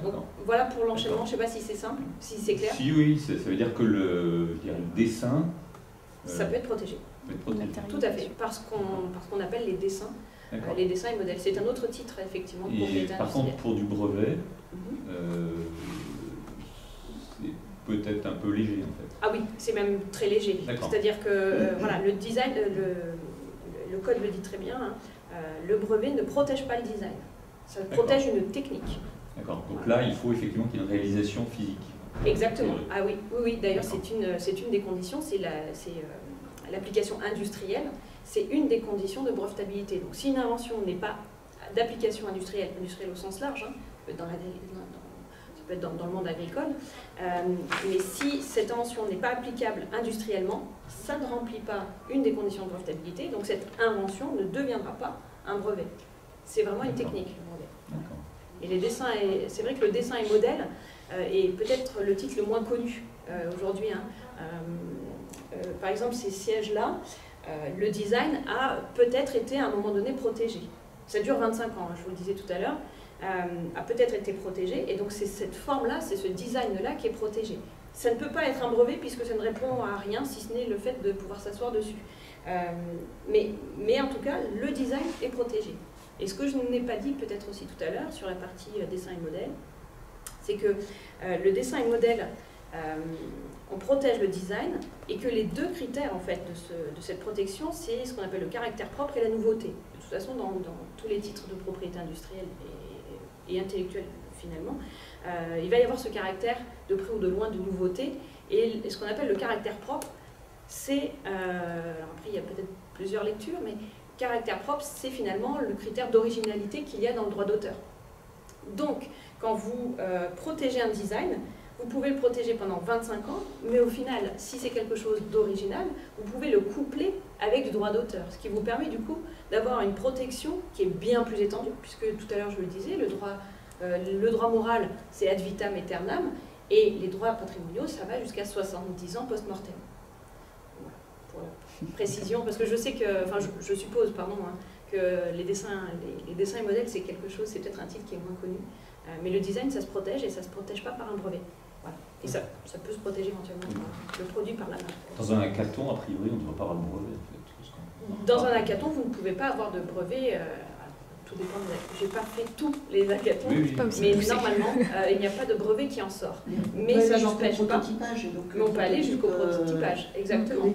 Donc, voilà pour l'enchaînement. Je ne sais pas si c'est simple, si c'est clair. Si oui, ça veut dire que le dessin... ça peut être protégé. Tout à fait, parce qu'on appelle les dessins et modèles. C'est un autre titre, effectivement, de propriété industrielle. Par contre, pour du brevet, c'est peut-être un peu léger, en fait. Ah oui, c'est même très léger. C'est-à-dire que voilà, le design, le code le dit très bien, hein, le brevet ne protège pas le design. Ça protège une technique. D'accord. Donc là, il faut effectivement qu'il y ait une réalisation physique. Exactement. Ah oui, oui. D'ailleurs, c'est une des conditions, c'est l'application industrielle, c'est une des conditions de brevetabilité. Donc si une invention n'est pas d'application industrielle au sens large, hein, ça peut être dans le monde agricole, mais si cette invention n'est pas applicable industriellement, ça ne remplit pas une des conditions de brevetabilité, donc cette invention ne deviendra pas un brevet. C'est vraiment une technique, le brevet. Et les dessins, c'est vrai que le dessin et modèle est peut-être le titre le moins connu aujourd'hui. Hein. Par exemple, ces sièges-là, le design a peut-être été à un moment donné protégé. Ça dure 25 ans, je vous le disais tout à l'heure, a peut-être été protégé, et donc c'est cette forme-là, c'est ce design-là qui est protégé. Ça ne peut pas être un brevet puisque ça ne répond à rien, si ce n'est le fait de pouvoir s'asseoir dessus. Mais en tout cas, le design est protégé. Et ce que je n'ai pas dit peut-être aussi tout à l'heure sur la partie dessin et modèle, c'est que le dessin et modèle, on protège le design et que les deux critères en fait de cette protection, c'est ce qu'on appelle le caractère propre et la nouveauté. De toute façon, dans tous les titres de propriété industrielle et intellectuelle finalement, il va y avoir ce caractère de près ou de loin de nouveauté, et ce qu'on appelle le caractère propre, c'est, alors après il y a peut-être plusieurs lectures, mais caractère propre, c'est finalement le critère d'originalité qu'il y a dans le droit d'auteur. Donc, quand vous protégez un design, vous pouvez le protéger pendant 25 ans, mais au final, si c'est quelque chose d'original, vous pouvez le coupler avec du droit d'auteur, ce qui vous permet du coup d'avoir une protection qui est bien plus étendue, puisque tout à l'heure je le disais, le droit moral, c'est ad vitam aeternam, et les droits patrimoniaux, ça va jusqu'à 70 ans post-mortem. Voilà, pour la précision, parce que je sais que, enfin je suppose, pardon, hein, que les dessins et modèles, c'est quelque chose, c'est peut-être un titre qui est moins connu, mais le design, ça se protège, et ça ne se protège pas par un brevet. Voilà. Et ça peut se protéger éventuellement par le produit, par la marque. Dans un hackathon, a priori, on ne devrait pas avoir de brevet, en fait. Dans un hackathon, vous ne pouvez pas avoir de brevet, tout dépend des hackathons. Je n'ai pas fait tous les hackathons, mais normalement, il n'y a pas de brevet qui en sort. Mais ça n'empêche pas. Mais on peut aller jusqu'au prototypage, exactement.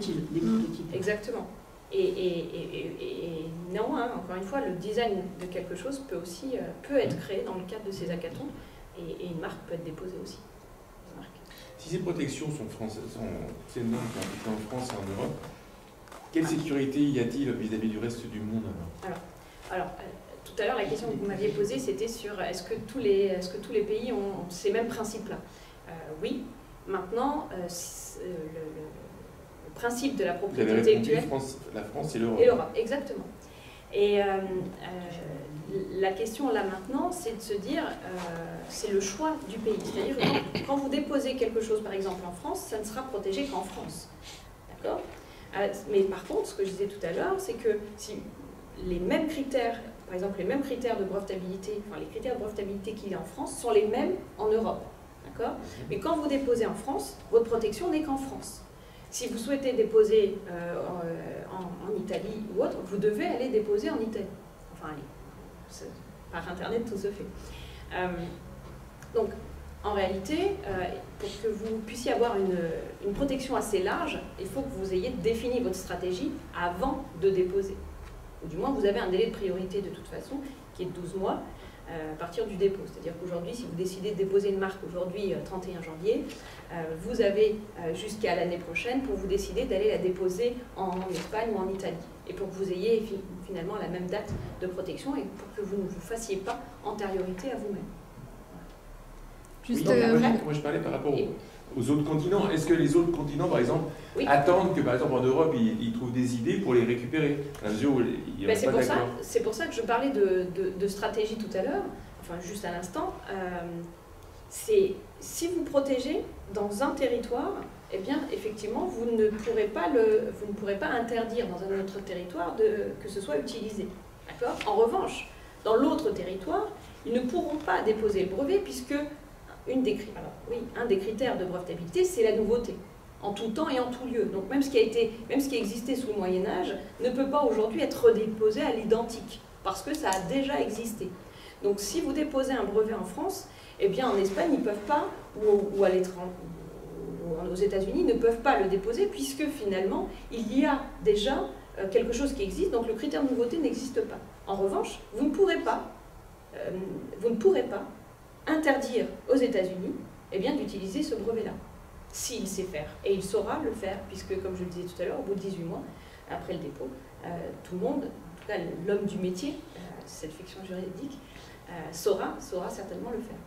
Exactement. Et non, hein, encore une fois, le design de quelque chose peut être créé dans le cadre de ces hackathons, et une marque peut être déposée aussi. Si ces protections ces normes sont appliquées en France et en Europe, quelle sécurité y a-t-il vis-à-vis du reste du monde alors, tout à l'heure, la question que vous m'aviez posée, c'était sur est-ce que tous les pays ont ces mêmes principes-là? Oui. Maintenant, le principe de la propriété intellectuelle... La France et l'Europe. Et l'Europe, exactement. Et la question là maintenant, c'est de se dire, c'est le choix du pays. C'est-à-dire que quand vous déposez quelque chose, par exemple en France, ça ne sera protégé qu'en France. D'accord ? Mais par contre, ce que je disais tout à l'heure, c'est que si les mêmes critères, par exemple les mêmes critères de brevetabilité, enfin les critères de brevetabilité qu'il y a en France, sont les mêmes en Europe. D'accord ? Mais quand vous déposez en France, votre protection n'est qu'en France. Si vous souhaitez déposer en Italie ou autre, vous devez aller déposer en Italie. Enfin, par Internet, tout se fait. Donc, en réalité, pour que vous puissiez avoir une protection assez large, il faut que vous ayez défini votre stratégie avant de déposer. Ou du moins, vous avez un délai de priorité de toute façon, qui est de 12 mois à partir du dépôt. C'est-à-dire qu'aujourd'hui, si vous décidez de déposer une marque aujourd'hui, 31 janvier, vous avez jusqu'à l'année prochaine pour vous décider d'aller la déposer en Espagne ou en Italie. Et pour que vous ayez finalement la même date de protection et pour que vous ne vous fassiez pas antériorité à vous-même. Juste moi je parlais par rapport aux autres continents. Est-ce que les autres continents, par exemple, attendent que, par exemple, en Europe, ils trouvent des idées pour les récupérer à la mesure où il n'y a pas d'accord? C'est pour ça que je parlais de stratégie tout à l'heure, enfin juste à l'instant. C'est si vous protégez dans un territoire, eh bien, effectivement, vous ne pourrez pas interdire dans un autre territoire que ce soit utilisé. D'accord ? En revanche, dans l'autre territoire, ils ne pourront pas déposer le brevet puisque un des critères de brevetabilité, c'est la nouveauté, en tout temps et en tout lieu. Donc même ce qui existait sous le Moyen-Âge ne peut pas aujourd'hui être redéposé à l'identique, parce que ça a déjà existé. Donc si vous déposez un brevet en France, eh bien en Espagne, ils ne peuvent pas, ou à l'étranger, aux États-Unis, ne peuvent pas le déposer, puisque finalement, il y a déjà quelque chose qui existe, donc le critère de nouveauté n'existe pas. En revanche, vous ne pourrez pas interdire aux États-Unis d'utiliser ce brevet-là, s'il sait faire. Et il saura le faire, puisque, comme je le disais tout à l'heure, au bout de 18 mois, après le dépôt, tout le monde, en tout cas l'homme du métier, cette fiction juridique, saura certainement le faire.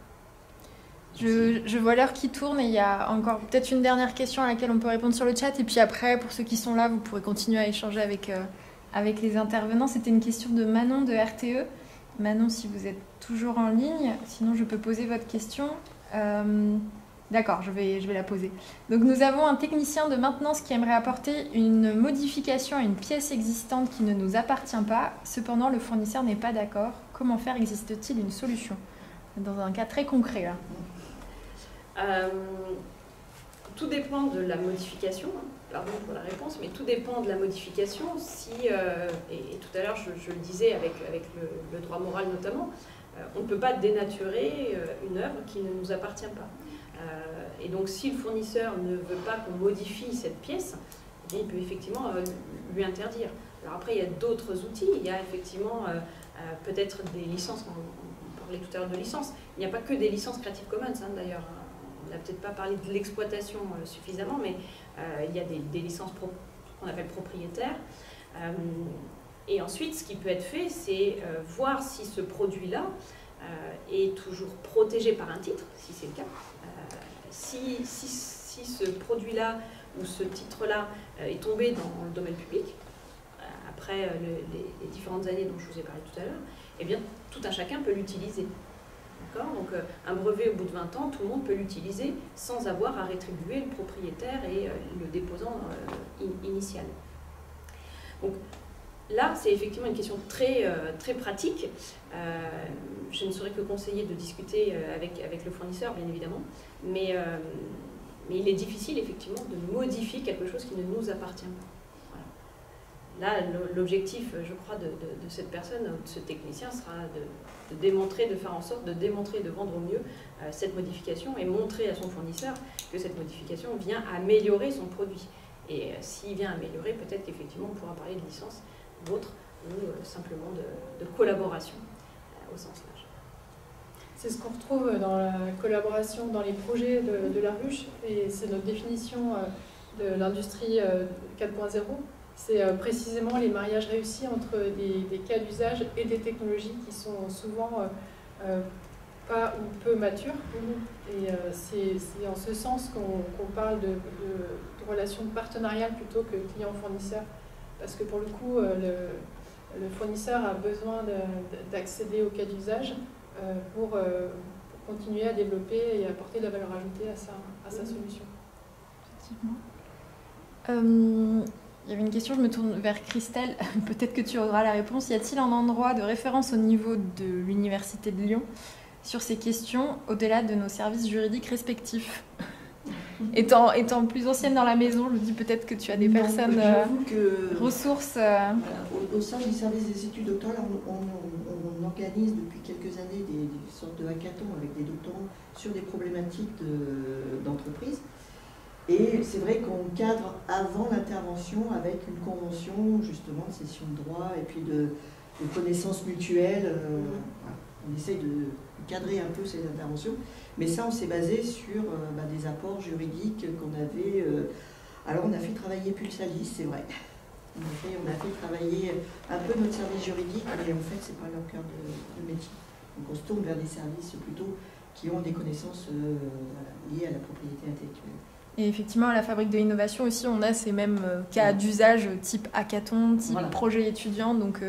Je vois l'heure qui tourne et il y a encore peut-être une dernière question à laquelle on peut répondre sur le chat. Et puis après, pour ceux qui sont là, vous pourrez continuer à échanger avec les intervenants. C'était une question de Manon de RTE. Manon, si vous êtes toujours en ligne, sinon je peux poser votre question. D'accord, je vais la poser. Donc nous avons un technicien de maintenance qui aimerait apporter une modification à une pièce existante qui ne nous appartient pas. Cependant, le fournisseur n'est pas d'accord. Comment faire? Existe-t-il une solution? Dans un cas très concret, là. Tout dépend de la modification, pardon pour la réponse, mais tout dépend de la modification. Et tout à l'heure je le disais avec le droit moral notamment, on ne peut pas dénaturer une œuvre qui ne nous appartient pas. Et donc si le fournisseur ne veut pas qu'on modifie cette pièce, eh bien, il peut effectivement lui interdire. Alors après il y a d'autres outils, il y a effectivement peut-être des licences, on parlait tout à l'heure de licences, il n'y a pas que des licences Creative Commons d'ailleurs. On n'a peut-être pas parlé de l'exploitation suffisamment, mais il y a des licences qu'on appelle propriétaires. Et ensuite, ce qui peut être fait, c'est voir si ce produit-là est toujours protégé par un titre, si c'est le cas. Si ce produit-là ou ce titre-là est tombé dans le domaine public, après les différentes années dont je vous ai parlé tout à l'heure, eh bien, tout un chacun peut l'utiliser. Donc un brevet au bout de 20 ans, tout le monde peut l'utiliser sans avoir à rétribuer le propriétaire et le déposant initial. Donc là, c'est effectivement une question très pratique. Je ne saurais que conseiller de discuter avec le fournisseur, bien évidemment, mais il est difficile effectivement de modifier quelque chose qui ne nous appartient pas. Là, l'objectif, je crois, de cette personne, de ce technicien, sera de démontrer, de faire en sorte de démontrer, de vendre au mieux cette modification et montrer à son fournisseur que cette modification vient améliorer son produit. Et s'il vient améliorer, peut-être qu'effectivement on pourra parler de licence ou autre, ou simplement de collaboration au sens large. C'est ce qu'on retrouve dans la collaboration, dans les projets de la ruche, et c'est notre définition de l'industrie 4.0. C'est précisément les mariages réussis entre des cas d'usage et des technologies qui sont souvent pas ou peu matures. Et c'est en ce sens qu'on parle de relations partenariales plutôt que client-fournisseur. Parce que pour le coup, le fournisseur a besoin d'accéder au cas d'usage pour continuer à développer et apporter de la valeur ajoutée à sa solution. Effectivement. Il y avait une question, je me tourne vers Christelle, peut-être que tu auras la réponse. Y a-t-il un endroit de référence au niveau de l'Université de Lyon sur ces questions, au-delà de nos services juridiques respectifs? Étant plus ancienne dans la maison, je me dis peut-être que tu as des personnes ressources. Voilà, au sein du service des études doctorales, on organise depuis quelques années des sortes de hackathons avec des doctorants sur des problématiques d'entreprise. Et c'est vrai qu'on cadre avant l'intervention avec une convention justement de cession de droit et puis connaissances mutuelles. Voilà. On essaye de cadrer un peu ces interventions. Mais ça, on s'est basé sur des apports juridiques qu'on avait. Alors, on a fait travailler Pulsalis, c'est vrai. On a fait travailler un peu notre service juridique, mais en fait, ce n'est pas leur cœur de métier. Donc, on se tourne vers des services plutôt qui ont des connaissances liées à la propriété intellectuelle. Et effectivement, à la Fabrique de l'Innovation aussi, on a ces mêmes cas d'usage type hackathon, type projet étudiant. Donc,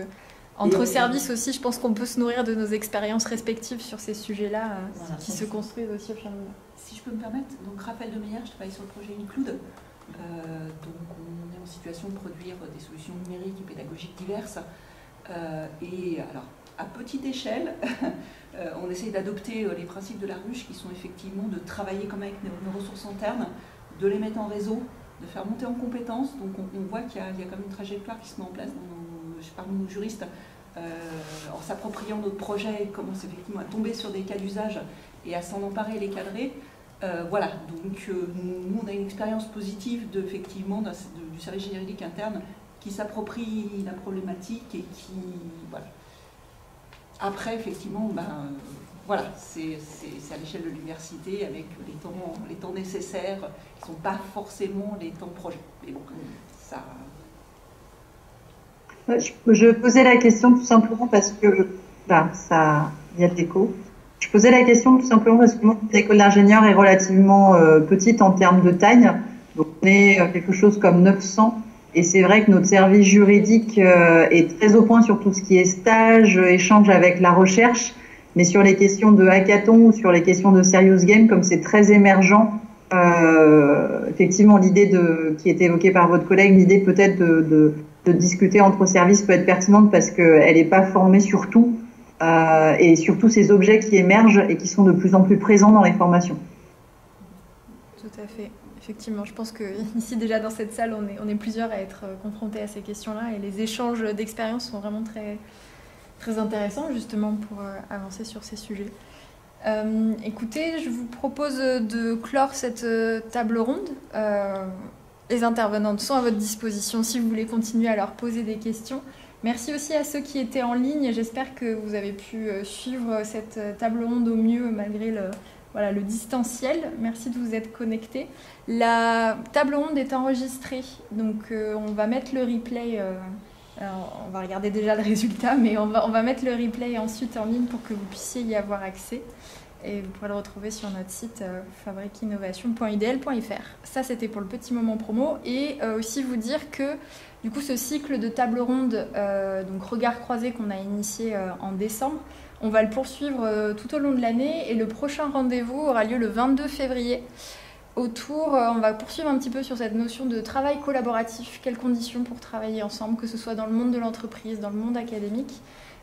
entre services aussi, je pense qu'on peut se nourrir de nos expériences respectives sur ces sujets-là qui se construisent aussi au fur et à mesure. Si je peux me permettre, donc Raphaël Demeyer, je travaille sur le projet Include. Donc on est en situation de produire des solutions numériques et pédagogiques diverses. Et alors, à petite échelle, on essaye d'adopter les principes de la ruche qui sont effectivement de travailler comme avec nos ressources internes, de les mettre en réseau, de faire monter en compétences. Donc on voit qu'il y a quand même une trajectoire qui se met en place parmi nos juristes en s'appropriant notre projet et commence effectivement à tomber sur des cas d'usage et à s'en emparer et les cadrer. Voilà, donc nous on a une expérience positive effectivement du service juridique interne qui s'approprie la problématique et qui... Voilà. Après, effectivement, voilà, c'est à l'échelle de l'université avec les temps nécessaires qui ne sont pas forcément les temps de projet. Mais bon, ça... Je posais la question tout simplement parce que il y a de l'écho. Je posais la question tout simplement parce que l'école d'ingénieur est relativement petite en termes de taille. Donc on est quelque chose comme 900. Et c'est vrai que notre service juridique est très au point sur tout ce qui est stage, échange avec la recherche. Mais sur les questions de hackathon ou sur les questions de serious game, comme c'est très émergent, effectivement l'idée qui est évoquée par votre collègue, l'idée peut-être de discuter entre services peut être pertinente parce qu'elle n'est pas formée sur tout et surtout ces objets qui émergent et qui sont de plus en plus présents dans les formations. Tout à fait. Effectivement, je pense qu'ici déjà dans cette salle, on est plusieurs à être confrontés à ces questions-là et les échanges d'expériences sont vraiment très, très intéressants justement pour avancer sur ces sujets. Écoutez, je vous propose de clore cette table ronde. Les intervenantes sont à votre disposition si vous voulez continuer à leur poser des questions. Merci aussi à ceux qui étaient en ligne. J'espère que vous avez pu suivre cette table ronde au mieux malgré le distanciel. Merci de vous être connectés. La table ronde est enregistrée, donc on va mettre le replay. On va regarder déjà le résultat, mais on va mettre le replay ensuite en ligne pour que vous puissiez y avoir accès. Et vous pourrez le retrouver sur notre site fabriqueinnovation.idl.fr. Ça, c'était pour le petit moment promo. Et aussi vous dire que du coup, ce cycle de table ronde, donc regard croisé qu'on a initié en décembre, on va le poursuivre tout au long de l'année. Et le prochain rendez-vous aura lieu le 22 février. On va poursuivre un petit peu sur cette notion de travail collaboratif. Quelles conditions pour travailler ensemble, que ce soit dans le monde de l'entreprise, dans le monde académique,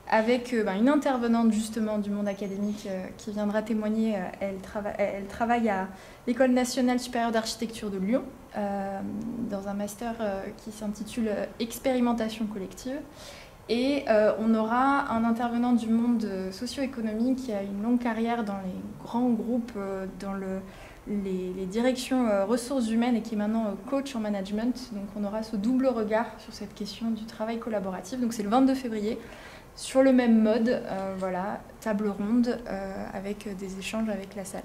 avec une intervenante justement du monde académique qui viendra témoigner. Elle travaille à l'École nationale supérieure d'architecture de Lyon dans un master qui s'intitule Expérimentation collective. Et on aura un intervenant du monde socio-économique qui a une longue carrière dans les grands groupes, dans les directions ressources humaines et qui est maintenant coach en management. Donc on aura ce double regard sur cette question du travail collaboratif. Donc c'est le 22 février. Sur le même mode, table ronde avec des échanges avec la salle.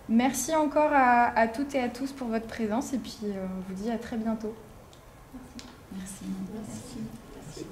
Merci encore à toutes et à tous pour votre présence et puis on vous dit à très bientôt. Merci. Merci. Merci.